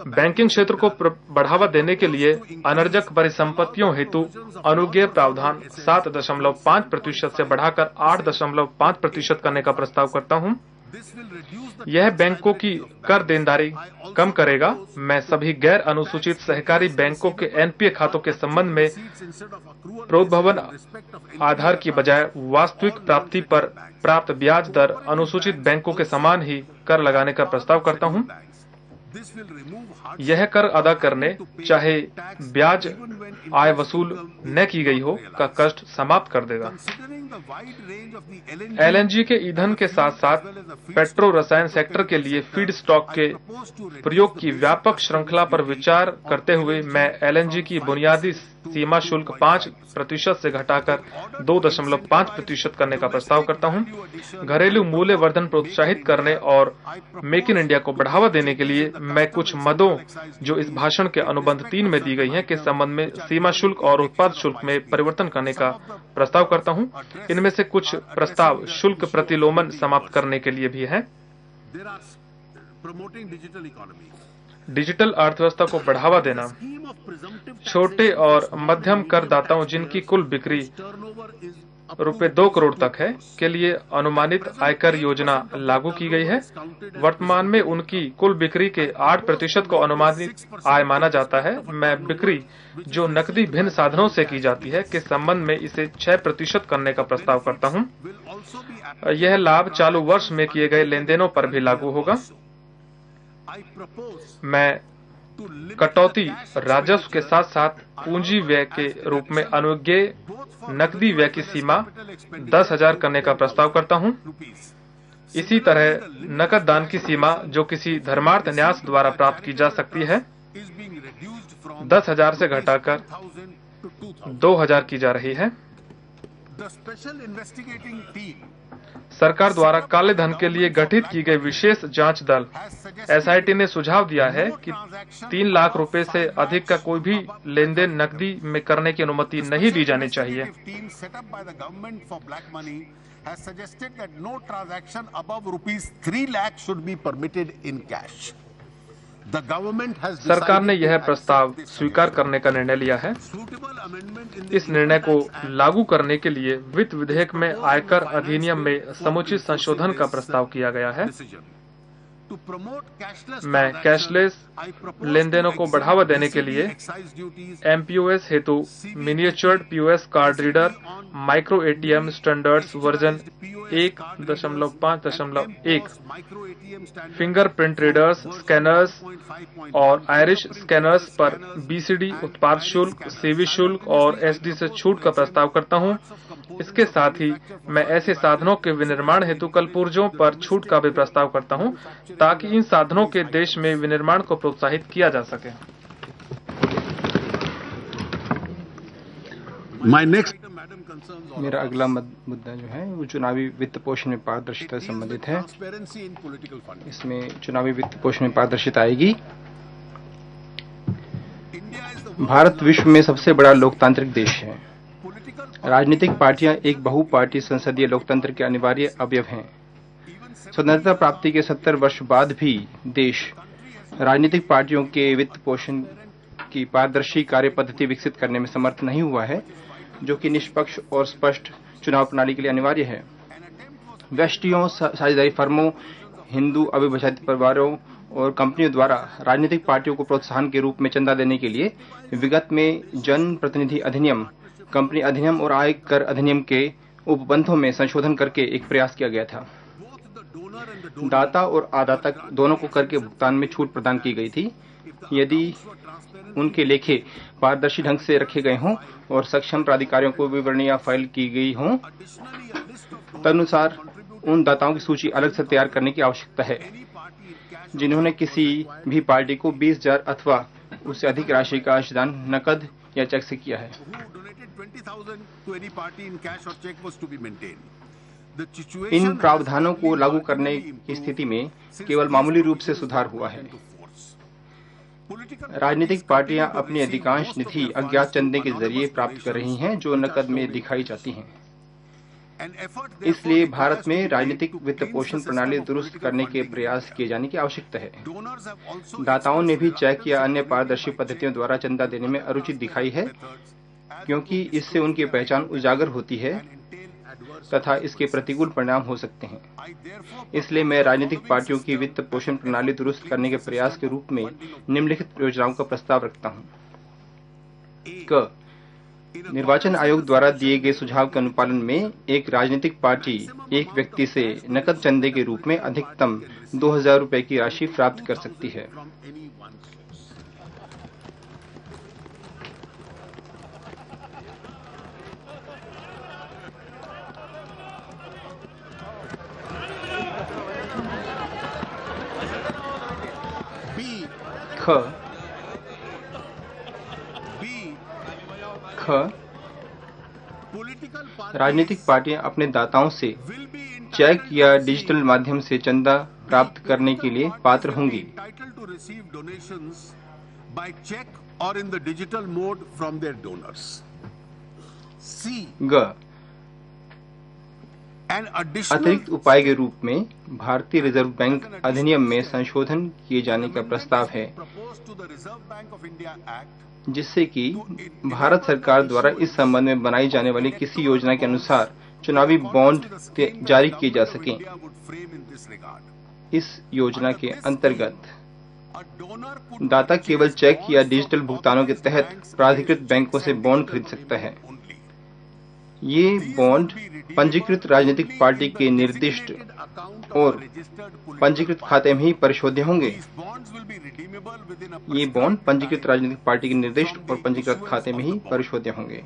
बैंकिंग क्षेत्र को बढ़ावा देने के लिए अनर्जक परिसंपत्तियों हेतु अनुज्ञेय प्रावधान 7.5% से बढ़ाकर 8.5% करने का प्रस्ताव करता हूं। यह बैंकों की कर देनदारी कम करेगा। मैं सभी गैर अनुसूचित सहकारी बैंकों के एनपीए खातों के संबंध में प्रोद्भवन आधार की बजाय वास्तविक प्राप्ति पर प्राप्त ब्याज दर अनुसूचित बैंकों के समान ही कर लगाने का प्रस्ताव करता हूं। यह कर अदा करने चाहे ब्याज आय वसूल न की गई हो का कष्ट समाप्त कर देगा। एलएनजी के ईंधन के साथ साथ पेट्रो रसायन सेक्टर के लिए फीड स्टॉक के प्रयोग की व्यापक श्रृंखला पर विचार करते हुए मैं एलएनजी की बुनियादी सीमा शुल्क 5% से घटाकर 2.5% करने का प्रस्ताव करता हूं। घरेलू मूल्य वर्धन प्रोत्साहित करने और मेक इन इंडिया को बढ़ावा देने के लिए मैं कुछ मदों जो इस भाषण के अनुबंध 3 में दी गई हैं के संबंध में सीमा शुल्क और उत्पाद शुल्क में परिवर्तन करने का प्रस्ताव करता हूं। इनमें से कुछ प्रस्ताव शुल्क प्रतिलोमन समाप्त करने के लिए भी हैं। डिजिटल अर्थव्यवस्था को बढ़ावा देना। छोटे और मध्यम करदाताओं जिनकी कुल बिक्री रुपए 2 करोड़ तक है के लिए अनुमानित आयकर योजना लागू की गई है। वर्तमान में उनकी कुल बिक्री के 8% को अनुमानित आय माना जाता है। मैं बिक्री जो नकदी भिन्न साधनों से की जाती है के संबंध में इसे 6% करने का प्रस्ताव करता हूं। यह लाभ चालू वर्ष में किए गए लेन देनों पर भी लागू होगा। मैं कटौती राजस्व के साथ साथ पूंजी व्यय के रूप में अनुज्ञेय नकदी व्यय की सीमा 10,000 करने का प्रस्ताव करता हूं। इसी तरह नकद दान की सीमा जो किसी धर्मार्थ न्यास द्वारा प्राप्त की जा सकती है 10,000 से घटाकर 2,000 की जा रही है। सरकार द्वारा काले धन के लिए गठित की गई विशेष जांच दल एसआईटी ने सुझाव दिया है कि 3 लाख रुपए से अधिक का कोई भी लेन देन नकदी में करने की अनुमति नहीं दी जानी चाहिए। सरकार ने यह प्रस्ताव स्वीकार करने का निर्णय लिया है। इस निर्णय को लागू करने के लिए वित्त विधेयक में आयकर अधिनियम में समुचित संशोधन का प्रस्ताव किया गया है। मैं कैशलेस लेन देनों को बढ़ावा देने के लिए एमपीओएस हेतु miniaturised POS card reader micro ATM standards version 1.5.1 fingerprint readers scanners और आयरिश स्कैनर्स पर बीसीडी उत्पाद शुल्क, सेवी शुल्क और एसडी से छूट का प्रस्ताव करता हूं। इसके साथ ही मैं ऐसे साधनों के विनिर्माण हेतु कलपुर्जों पर छूट का भी प्रस्ताव करता हूं ताकि इन साधनों के देश में विनिर्माण को प्रोत्साहित किया जा सके। मेरा अगला मुद्दा जो है वो चुनावी वित्त पोषण में पारदर्शिता से संबंधित है। इसमें चुनावी वित्त पोषण में पारदर्शिता आएगी। भारत विश्व में सबसे बड़ा लोकतांत्रिक देश है। राजनीतिक पार्टियां एक बहुपार्टी संसदीय लोकतंत्र के अनिवार्य अवयव हैं। स्वतंत्रता प्राप्ति के 70 वर्ष बाद भी देश राजनीतिक पार्टियों के वित्त पोषण की पारदर्शी कार्य पद्धति विकसित करने में समर्थ नहीं हुआ है, जो कि निष्पक्ष और स्पष्ट चुनाव प्रणाली के लिए अनिवार्य है। व्यष्टियों, साझेदारी फर्मों, हिंदू अविभाजित परिवारों और कंपनियों द्वारा राजनीतिक पार्टियों को प्रोत्साहन के रूप में चंदा देने के लिए विगत में जन प्रतिनिधि अधिनियम, कंपनी अधिनियम और आयकर अधिनियम के उपबंधों में संशोधन करके एक प्रयास किया गया था। दाता और आदाता दोनों को कर के भुगतान में छूट प्रदान की गई थी यदि उनके लेखे पारदर्शी ढंग से रखे गए हों और सक्षम प्राधिकारियों को विवरणियां फाइल की गई हों। तदनुसार उन दाताओं की सूची अलग से तैयार करने की आवश्यकता है जिन्होंने किसी भी पार्टी को 20,000 अथवा उससे अधिक राशि का अंशदान नकद या चेक से किया है। इन प्रावधानों को लागू करने की स्थिति में केवल मामूली रूप से सुधार हुआ है। राजनीतिक पार्टियां अपनी अधिकांश निधि अज्ञात चंदे के जरिए प्राप्त कर रही हैं, जो नकद में दिखाई जाती हैं। इसलिए भारत में राजनीतिक वित्त पोषण प्रणाली दुरुस्त करने के प्रयास किए जाने की आवश्यकता है। दाताओं ने भी चेक या अन्य पारदर्शी पद्धतियों द्वारा चंदा देने में अरुचि दिखाई है, क्योंकि इससे उनकी पहचान उजागर होती है तथा इसके प्रतिकूल परिणाम हो सकते हैं। इसलिए मैं राजनीतिक पार्टियों की वित्त पोषण प्रणाली दुरुस्त करने के प्रयास के रूप में निम्नलिखित योजनाओं का प्रस्ताव रखता हूं। क, निर्वाचन आयोग द्वारा दिए गए सुझाव के अनुपालन में एक राजनीतिक पार्टी एक व्यक्ति से नकद चंदे के रूप में अधिकतम 2,000 रुपए की राशि प्राप्त कर सकती है। राजनीतिक पार्टियां अपने दाताओं से चेक या डिजिटल माध्यम से चंदा प्राप्त करने के लिए पात्र होंगी। ग, अतिरिक्त उपाय के रूप में भारतीय रिजर्व बैंक अधिनियम में संशोधन किए जाने का प्रस्ताव है, जिससे कि भारत सरकार द्वारा इस संबंध में बनाई जाने वाली किसी योजना के अनुसार चुनावी बॉन्ड जारी किए जा सकें। इस योजना के अंतर्गत दाता केवल चेक या डिजिटल भुगतानों के तहत प्राधिकृत बैंकों से बॉन्ड खरीद सकता है। ये बॉन्ड पंजीकृत राजनीतिक पार्टी के निर्दिष्ट और पंजीकृत खाते में ही परिशोध्य होंगे। ये बॉन्ड पंजीकृत राजनीतिक पार्टी के निर्दिष्ट और पंजीकृत खाते में ही परिशोध्य होंगे।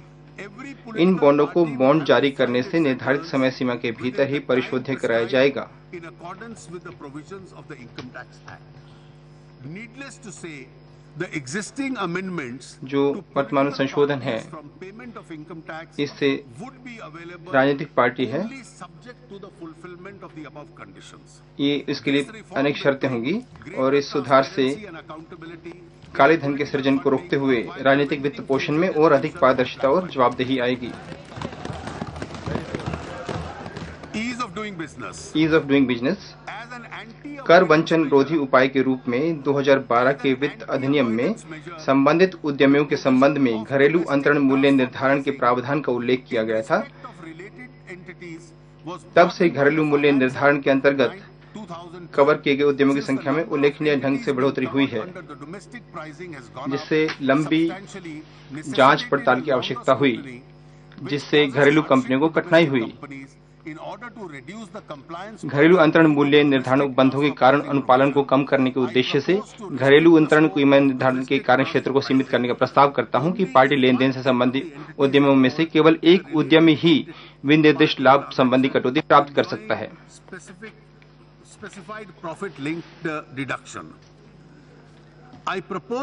इन बॉन्डों को बॉन्ड जारी करने से निर्धारित समय सीमा के भीतर ही परिशोध्य कराया जाएगा। जो वर्तमान संशोधन है, इससे राजनीतिक पार्टी है, ये इसके लिए अनेक शर्तें होंगी और इस सुधार से काले धन के सृजन को रोकते हुए राजनीतिक वित्त पोषण में और अधिक पारदर्शिता और जवाबदेही आएगी। ईज ऑफ डूइंग बिजनेस कर वंचन रोधी उपाय के रूप में 2012 के वित्त अधिनियम में संबंधित उद्यमियों के संबंध में घरेलू अंतरण मूल्य निर्धारण के प्रावधान का उल्लेख किया गया था। तब से घरेलू मूल्य निर्धारण के अंतर्गत कवर किए गए उद्यमों की संख्या में उल्लेखनीय ढंग से बढ़ोतरी हुई है, जिससे लंबी जांच पड़ताल की आवश्यकता हुई, जिससे घरेलू कंपनियों को कठिनाई हुई। घरेलू अंतरण मूल्य निर्धारण उपबंधों के कारण अनुपालन को कम करने के उद्देश्य से घरेलू अंतरण कीमत निर्धारण के कार्य क्षेत्र को सीमित करने का प्रस्ताव करता हूं कि पार्टी लेन देन से संबंधित उद्यमों में से केवल एक उद्यमी ही विनिर्दिष्ट लाभ संबंधी कटौती प्राप्त कर सकता है।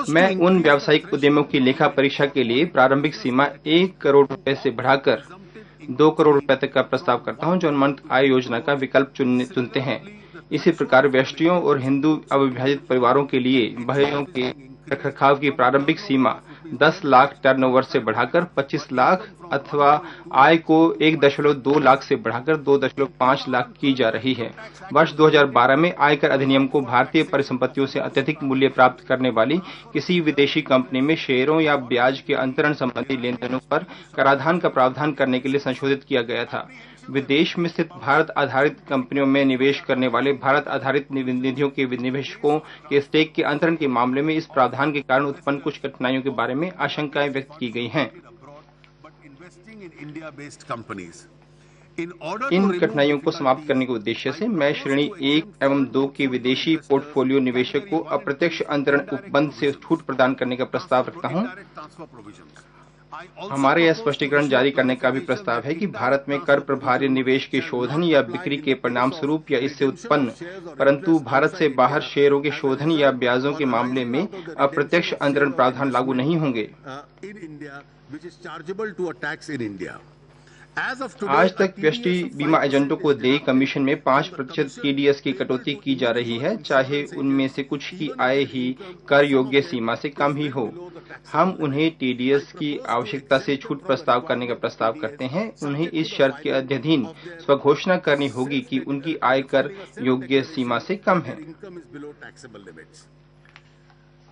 मैं उन व्यावसायिक उद्यमों की लेखा परीक्षा के लिए प्रारंभिक सीमा 1 करोड़ रुपए से बढ़ाकर 2 करोड़ रुपए तक का प्रस्ताव करता हूं, जो अनुमानित आय योजना का विकल्प चुनते हैं। इसी प्रकार व्यष्टियों और हिंदू अविभाजित परिवारों के लिए बहनों के रखरखाव की प्रारंभिक सीमा 10 लाख टर्नओवर से बढ़ाकर 25 लाख अथवा आय को 1.2 लाख से बढ़ाकर 2.5 लाख की जा रही है। वर्ष 2012 में आयकर अधिनियम को भारतीय परिसंपत्तियों से अत्यधिक मूल्य प्राप्त करने वाली किसी विदेशी कंपनी में शेयरों या ब्याज के अंतरण संबंधी लेन देनों पर कराधान का प्रावधान करने के लिए संशोधित किया गया था। विदेश में स्थित भारत आधारित कंपनियों में निवेश करने वाले भारत आधारित निधियों के निवेशकों के स्टेक के अंतरण के मामले में इस प्रावधान के कारण उत्पन्न कुछ कठिनाइयों के बारे में आशंकाएं व्यक्त की गई हैं। इन कठिनाइयों को समाप्त करने के उद्देश्य से मैं श्रेणी 1 एवं 2 के विदेशी पोर्टफोलियो निवेशक को अप्रत्यक्ष अंतरण उपबंध से छूट प्रदान करने का प्रस्ताव रखता हूं। हमारे यह स्पष्टीकरण जारी करने का भी प्रस्ताव है कि भारत में कर प्रभारी निवेश के शोधन या बिक्री के परिणाम स्वरूप या इससे उत्पन्न, परंतु भारत से बाहर शेयरों के शोधन या ब्याजों के मामले में अप्रत्यक्ष अंतरण प्रावधान लागू नहीं होंगे। आज तक व्यष्टि बीमा एजेंटों को देय कमीशन में 5% TDS की कटौती की जा रही है, चाहे उनमें से कुछ की आय ही कर योग्य सीमा से कम ही हो। हम उन्हें TDS की आवश्यकता से छूट प्रस्ताव करने का प्रस्ताव करते हैं। उन्हें इस शर्त के अधीन स्वघोषणा करनी होगी कि उनकी आय कर योग्य सीमा से कम है।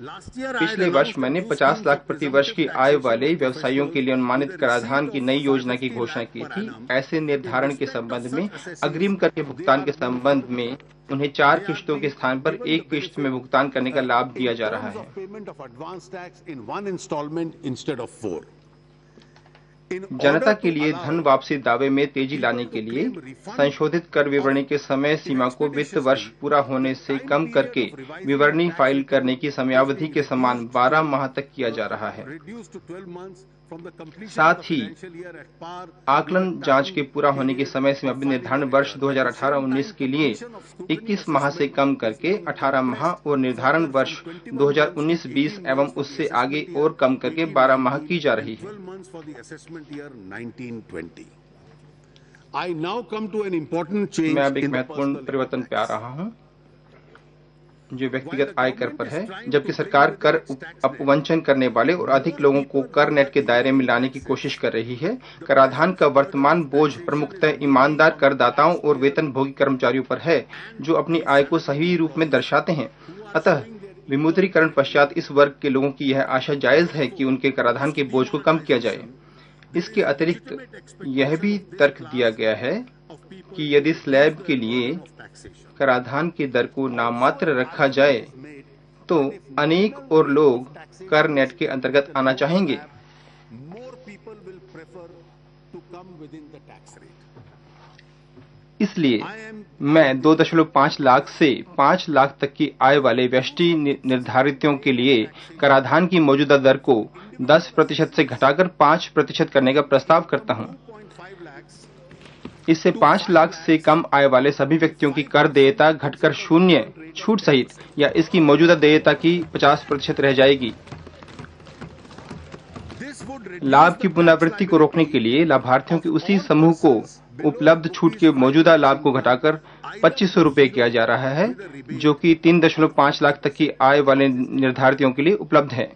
पिछले वर्ष मैंने 50 लाख प्रति वर्ष की आय वाले व्यवसायियों के लिए अनुमानित कराधान की नई योजना की घोषणा की थी। ऐसे निर्धारण के संबंध में अग्रिम कर के भुगतान के संबंध में उन्हें 4 किश्तों के स्थान पर 1 किश्त में भुगतान करने का लाभ दिया जा रहा है। जनता के लिए धन वापसी दावे में तेजी लाने के लिए संशोधित कर विवरणी के समय सीमा को वित्त वर्ष पूरा होने से कम करके विवरणी फाइल करने की समयावधि के समान 12 माह तक किया जा रहा है। साथ ही आकलन जांच के पूरा होने की समय सीमा भी निर्धारण वर्ष 2018-19 के लिए 21 माह से कम करके 18 माह और निर्धारण वर्ष 2019-20 एवं उससे आगे और कम करके 12 माह की जा रही है। मैं अब एक महत्वपूर्ण परिवर्तन पे आ रहा हूँ, जो व्यक्तिगत आय कर पर है। जबकि सरकार कर अपवंचन करने वाले और अधिक लोगों को कर नेट के दायरे में लाने की कोशिश कर रही है, कराधान का वर्तमान बोझ प्रमुखतः ईमानदार करदाताओं और वेतनभोगी कर्मचारियों पर है, जो अपनी आय को सही रूप में दर्शाते हैं। अतः विमुद्रीकरण पश्चात इस वर्ग के लोगों की यह आशा जायज है कि उनके कराधान के बोझ को कम किया जाए। इसके अतिरिक्त यह भी तर्क दिया गया है कि यदि स्लैब के लिए कराधान की दर को नामात्र रखा जाए तो अनेक और लोग कर नेट के अंतर्गत आना चाहेंगे। इसलिए मैं 2.5 लाख से 5 लाख तक की आय वाले व्यष्टि निर्धारितों के लिए कराधान की मौजूदा दर को 10% से घटाकर 5% करने का प्रस्ताव करता हूं। इससे 5 लाख से कम आय वाले सभी व्यक्तियों की कर देयता घटकर 0 छूट सहित या इसकी मौजूदा देयता की 50% रह जाएगी। लाभ की पुनरावृत्ति को रोकने के लिए लाभार्थियों के उसी समूह को उपलब्ध छूट के मौजूदा लाभ को घटाकर 2500 रुपए किया जा रहा है, जो कि 3.5 लाख तक की आय वाले निर्धारितों के लिए उपलब्ध है।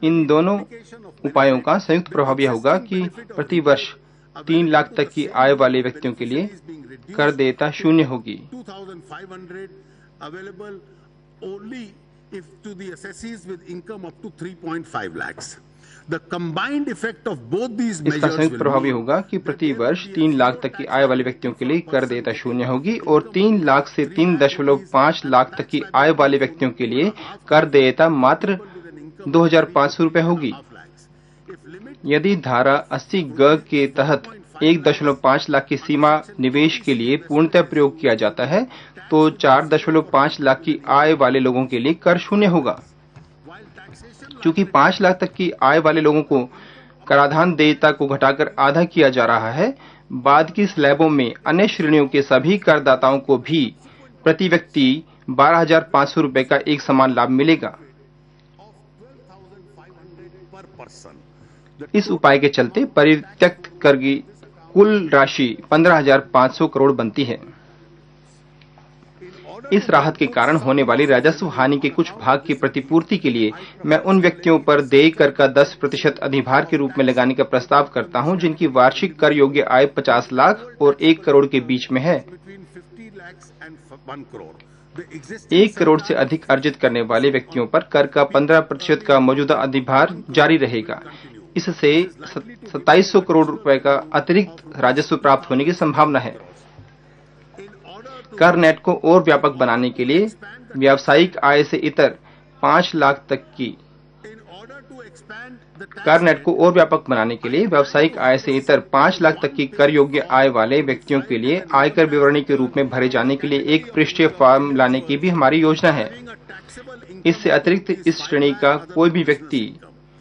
इन दोनों उपायों का संयुक्त प्रभाव यह होगा कि प्रति वर्ष 3 लाख तक की आय वाले व्यक्तियों के लिए कर देयता 0 होगी। इसका संयुक्त प्रभाव यह होगा कि प्रति वर्ष 3 लाख तक की आय वाले व्यक्तियों के लिए कर देयता 0 होगी और 3 लाख से 3.5 लाख तक की आय वाले व्यक्तियों के लिए कर देयता मात्र 2,500 रुपए होगी। यदि धारा 80 ग के तहत 1.5 लाख की सीमा निवेश के लिए पूर्णतः प्रयोग किया जाता है तो 4.5 लाख की आय वाले लोगों के लिए कर 0 होगा। चूंकि 5 लाख तक की आय वाले लोगों को कराधान देयता को घटाकर आधा किया जा रहा है, बाद की स्लैबों में अन्य श्रेणियों के सभी करदाताओं को भी प्रति व्यक्ति 12,500 रुपए का एक समान लाभ मिलेगा। इस उपाय के चलते परित्यक्त कर की कुल राशि 15,500 करोड़ बनती है। इस राहत के कारण होने वाली राजस्व हानि के कुछ भाग की प्रतिपूर्ति के लिए मैं उन व्यक्तियों पर देय कर का 10% अधिभार के रूप में लगाने का प्रस्ताव करता हूं जिनकी वार्षिक कर योग्य आय 50 लाख और 1 करोड़ के बीच में है। 1 करोड़ से अधिक अर्जित करने वाले व्यक्तियों पर कर का 15% का मौजूदा अधिभार जारी रहेगा। इससे 2700 करोड़ रुपए का अतिरिक्त राजस्व प्राप्त होने की संभावना है। कर नेट को और व्यापक बनाने के लिए व्यावसायिक आय से इतर 5 लाख तक की कर नेट को और व्यापक बनाने के लिए व्यावसायिक आय से इतर 5 लाख तक की कर योग्य आय वाले व्यक्तियों के लिए आयकर विवरणी के रूप में भरे जाने के लिए एक पृष्ठीय फॉर्म लाने की भी हमारी योजना है। इससे अतिरिक्त इस श्रेणी का कोई भी व्यक्ति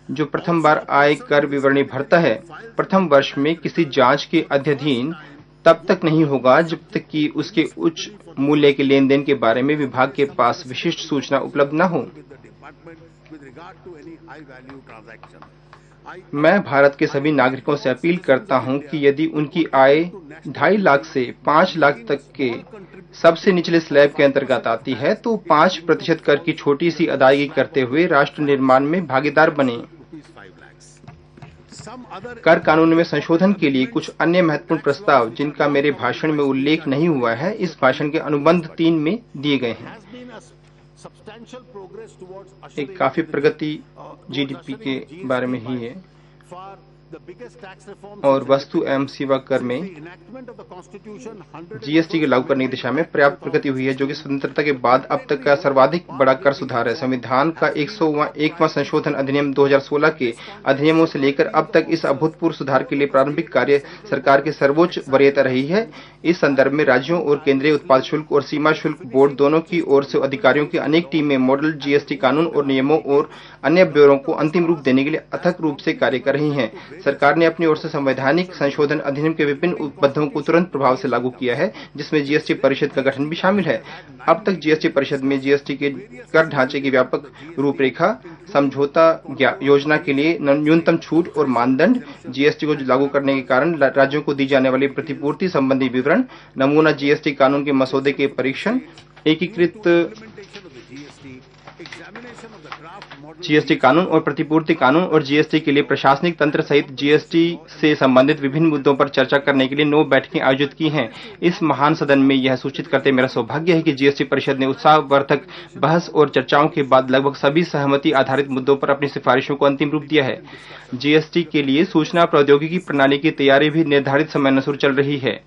जो प्रथम बार आय कर विवरणी भरता है, प्रथम वर्ष में किसी जांच के अध्ययन तब तक नहीं होगा जब तक कि उसके उच्च मूल्य के लेन देन के बारे में विभाग के पास विशिष्ट सूचना उपलब्ध न हो। मैं भारत के सभी नागरिकों से अपील करता हूं कि यदि उनकी आय 2.5 लाख से 5 लाख तक के सबसे निचले स्लैब के अंतर्गत आती है तो 5% कर की छोटी सी अदायगी करते हुए राष्ट्र निर्माण में भागीदार बने। कर कानून में संशोधन के लिए कुछ अन्य महत्वपूर्ण प्रस्ताव जिनका मेरे भाषण में उल्लेख नहीं हुआ है, इस भाषण के अनुबंध 3 में दिए गए हैं। एक काफी प्रगति जीडीपी के बारे में ही है और वस्तु एवं सेवा कर में जीएसटी के लागू करने की दिशा में पर्याप्त प्रगति हुई है, जो कि स्वतंत्रता के बाद अब तक का सर्वाधिक बड़ा कर सुधार है। संविधान का 101वां संशोधन अधिनियम 2016 के अधिनियमों से लेकर अब तक इस अभूतपूर्व सुधार के लिए प्रारंभिक कार्य सरकार की सर्वोच्च वरीयता रही है। इस संदर्भ में राज्यों और केंद्रीय उत्पाद शुल्क और सीमा शुल्क बोर्ड दोनों की ओर से अधिकारियों की अनेक टीमें मॉडल जीएसटी कानून और नियमों और अन्य ब्यौरों को अंतिम रूप देने के लिए अथक रूप से कार्य कर रही हैं। सरकार ने अपनी ओर से संवैधानिक संशोधन अधिनियम के विभिन्न उपबद्धों को तुरंत प्रभाव से लागू किया है, जिसमें जीएसटी परिषद का गठन भी शामिल है। अब तक जीएसटी परिषद में जीएसटी के कर ढांचे की व्यापक रूपरेखा, समझौता योजना के लिए न्यूनतम छूट और मानदंड, जीएसटी को लागू करने के कारण राज्यों को दी जाने वाली प्रतिपूर्ति संबंधी विवरण, नमूना जीएसटी कानून के मसौदे के परीक्षण, एकीकृत जीएसटी कानून और प्रतिपूर्ति कानून और जीएसटी के लिए प्रशासनिक तंत्र सहित जीएसटी से संबंधित विभिन्न मुद्दों पर चर्चा करने के लिए 9 बैठकें आयोजित की हैं। इस महान सदन में यह सूचित करते मेरा सौभाग्य है कि जीएसटी परिषद ने उत्साहवर्धक बहस और चर्चाओं के बाद लगभग सभी सहमति आधारित मुद्दों पर अपनी सिफारिशों को अंतिम रूप दिया है। जीएसटी के लिए सूचना प्रौद्योगिकी प्रणाली की तैयारी भी निर्धारित समयानुसार चल रही है।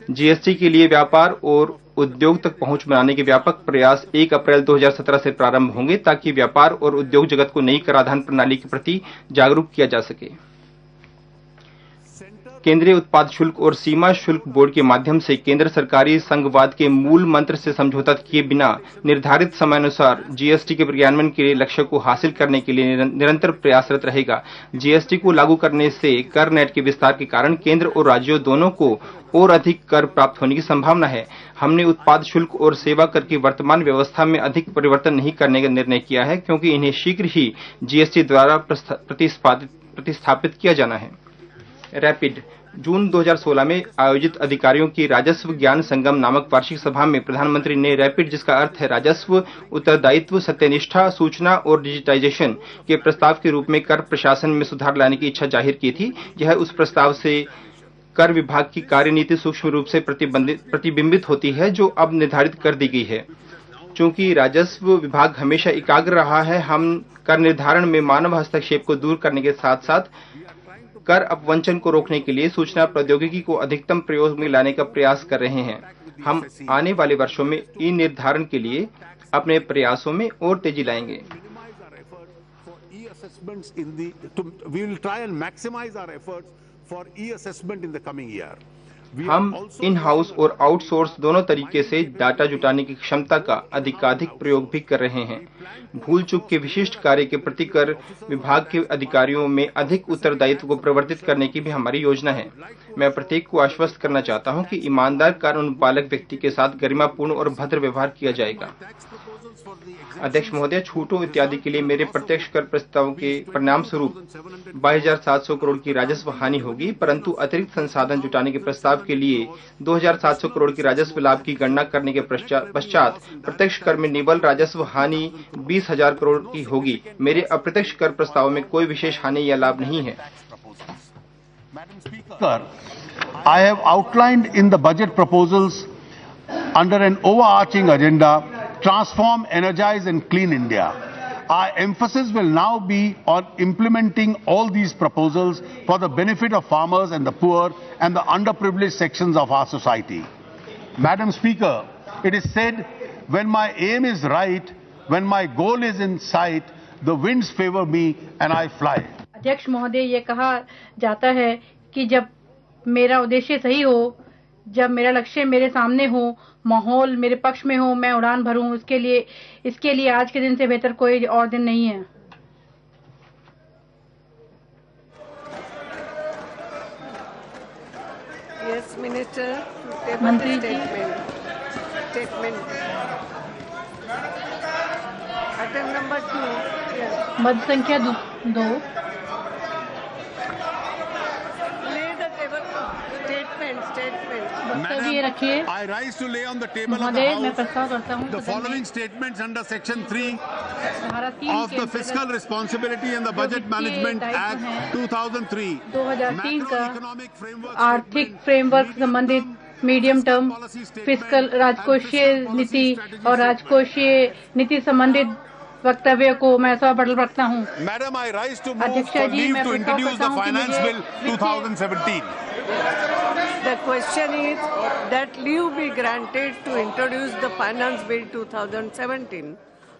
जीएसटी के लिए व्यापार और उद्योग तक पहुंच बनाने के व्यापक प्रयास 1 अप्रैल 2017 से प्रारंभ होंगे ताकि व्यापार और उद्योग जगत को नई कराधान प्रणाली के प्रति जागरूक किया जा सके। केंद्रीय उत्पाद शुल्क और सीमा शुल्क बोर्ड के माध्यम से केंद्र सरकारी संघवाद के मूल मंत्र से समझौता किए बिना निर्धारित समयानुसार जीएसटी के क्रियान्वयन के लक्ष्य को हासिल करने के लिए निरंतर प्रयासरत रहेगा। जीएसटी को लागू करने से कर नेट के विस्तार के कारण केंद्र और राज्यों दोनों को और अधिक कर प्राप्त होने की संभावना है। हमने उत्पाद शुल्क और सेवा कर की वर्तमान व्यवस्था में अधिक परिवर्तन नहीं करने का निर्णय किया है, क्योंकि इन्हें शीघ्र ही जीएसटी द्वारा प्रतिस्थापित किया जाना है। रैपिड जून 2016 में आयोजित अधिकारियों की राजस्व ज्ञान संगम नामक वार्षिक सभा में प्रधानमंत्री ने रैपिड, जिसका अर्थ है राजस्व उत्तरदायित्व, सत्यनिष्ठा, सूचना और डिजिटाइजेशन के प्रस्ताव के रूप में कर प्रशासन में सुधार लाने की इच्छा जाहिर की थी। यह उस प्रस्ताव से कर विभाग की कार्यनीति सूक्ष्म रूप से प्रतिबिंबित होती है जो अब निर्धारित कर दी गई है। चूंकि राजस्व विभाग हमेशा एकाग्र रहा है, हम कर निर्धारण में मानव हस्तक्षेप को दूर करने के साथ साथ कर अपवंचन को रोकने के लिए सूचना प्रौद्योगिकी को अधिकतम प्रयोग में लाने का प्रयास कर रहे हैं। हम आने वाले वर्षों में ई निर्धारण के लिए अपने प्रयासों में और तेजी लाएंगे। हम इन हाउस और आउटसोर्स दोनों तरीके से डाटा जुटाने की क्षमता का अधिकाधिक प्रयोग भी कर रहे हैं। भूल चूक के विशिष्ट कार्य के प्रति कर विभाग के अधिकारियों में अधिक उत्तरदायित्व को प्रवर्तित करने की भी हमारी योजना है। मैं प्रत्येक को आश्वस्त करना चाहता हूं कि ईमानदार कानून पालक व्यक्ति के साथ गरिमापूर्ण और भद्र व्यवहार किया जाएगा। अध्यक्ष महोदय, छूटों इत्यादि के लिए मेरे प्रत्यक्ष कर प्रस्तावों के परिणाम स्वरूप 22,700 करोड़ की राजस्व हानि होगी, परंतु अतिरिक्त संसाधन जुटाने के प्रस्ताव के लिए 2,700 करोड़ की राजस्व लाभ की गणना करने के पश्चात प्रत्यक्ष कर में निवल राजस्व हानि 20,000 करोड़ की होगी। मेरे अप्रत्यक्ष कर प्रस्ताव में कोई विशेष हानि या लाभ नहीं है। I have outlined in the budget proposals under an overarching agenda, transform, energize and clean India. Our emphasis will now be on implementing all these proposals for the benefit of farmers and the poor and the underprivileged sections of our society. Madam Speaker, it is said, when my aim is right, when my goal is in sight, the winds favor me and I fly. अध्यक्ष महोदय, ये कहा जाता है कि जब मेरा उद्देश्य सही हो, जब मेरा लक्ष्य मेरे सामने हो, माहौल मेरे पक्ष में हो, मैं उड़ान भरूं। इसके लिए आज के दिन से बेहतर कोई और दिन नहीं है। यस मिनिस्टर, मंत्री जी, स्टेटमेंट आइटम नंबर 2, मद संख्या 2। ये रखिए। I rise to lay on the table of the महोदय, मैं House प्रस्ताव करता हूं the following statements under Section 3 धारा 3 of the Fiscal Responsibility and the Budget Management Act 2003 का आर्थिक फ्रेमवर्क संबंधित मीडियम टर्म फिस्कल राजकोषीय नीति और राजकोषीय नीति संबंधित वक्तव्य को मैं सभापटल रखता हूँ। Madam, I rise to move अध्यक्षा for जी, leave मैं to प्रस्ताव introduce करता the हूँ कि Finance Bill मुझे 2017. The question is that leave be granted to introduce the Finance Bill 2017.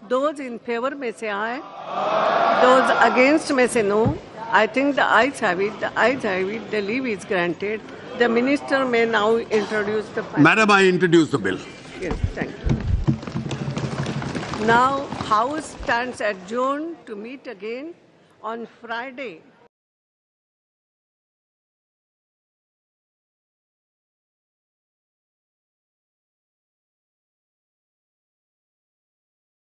Those in favor में से आए, those against में से no. I think the ayes have it. The ayes have it. The leave is granted. The minister may now introduce the Finance. Madam, I introduce the bill. Yes, thank you. Now, House stands adjourned to meet again on Friday,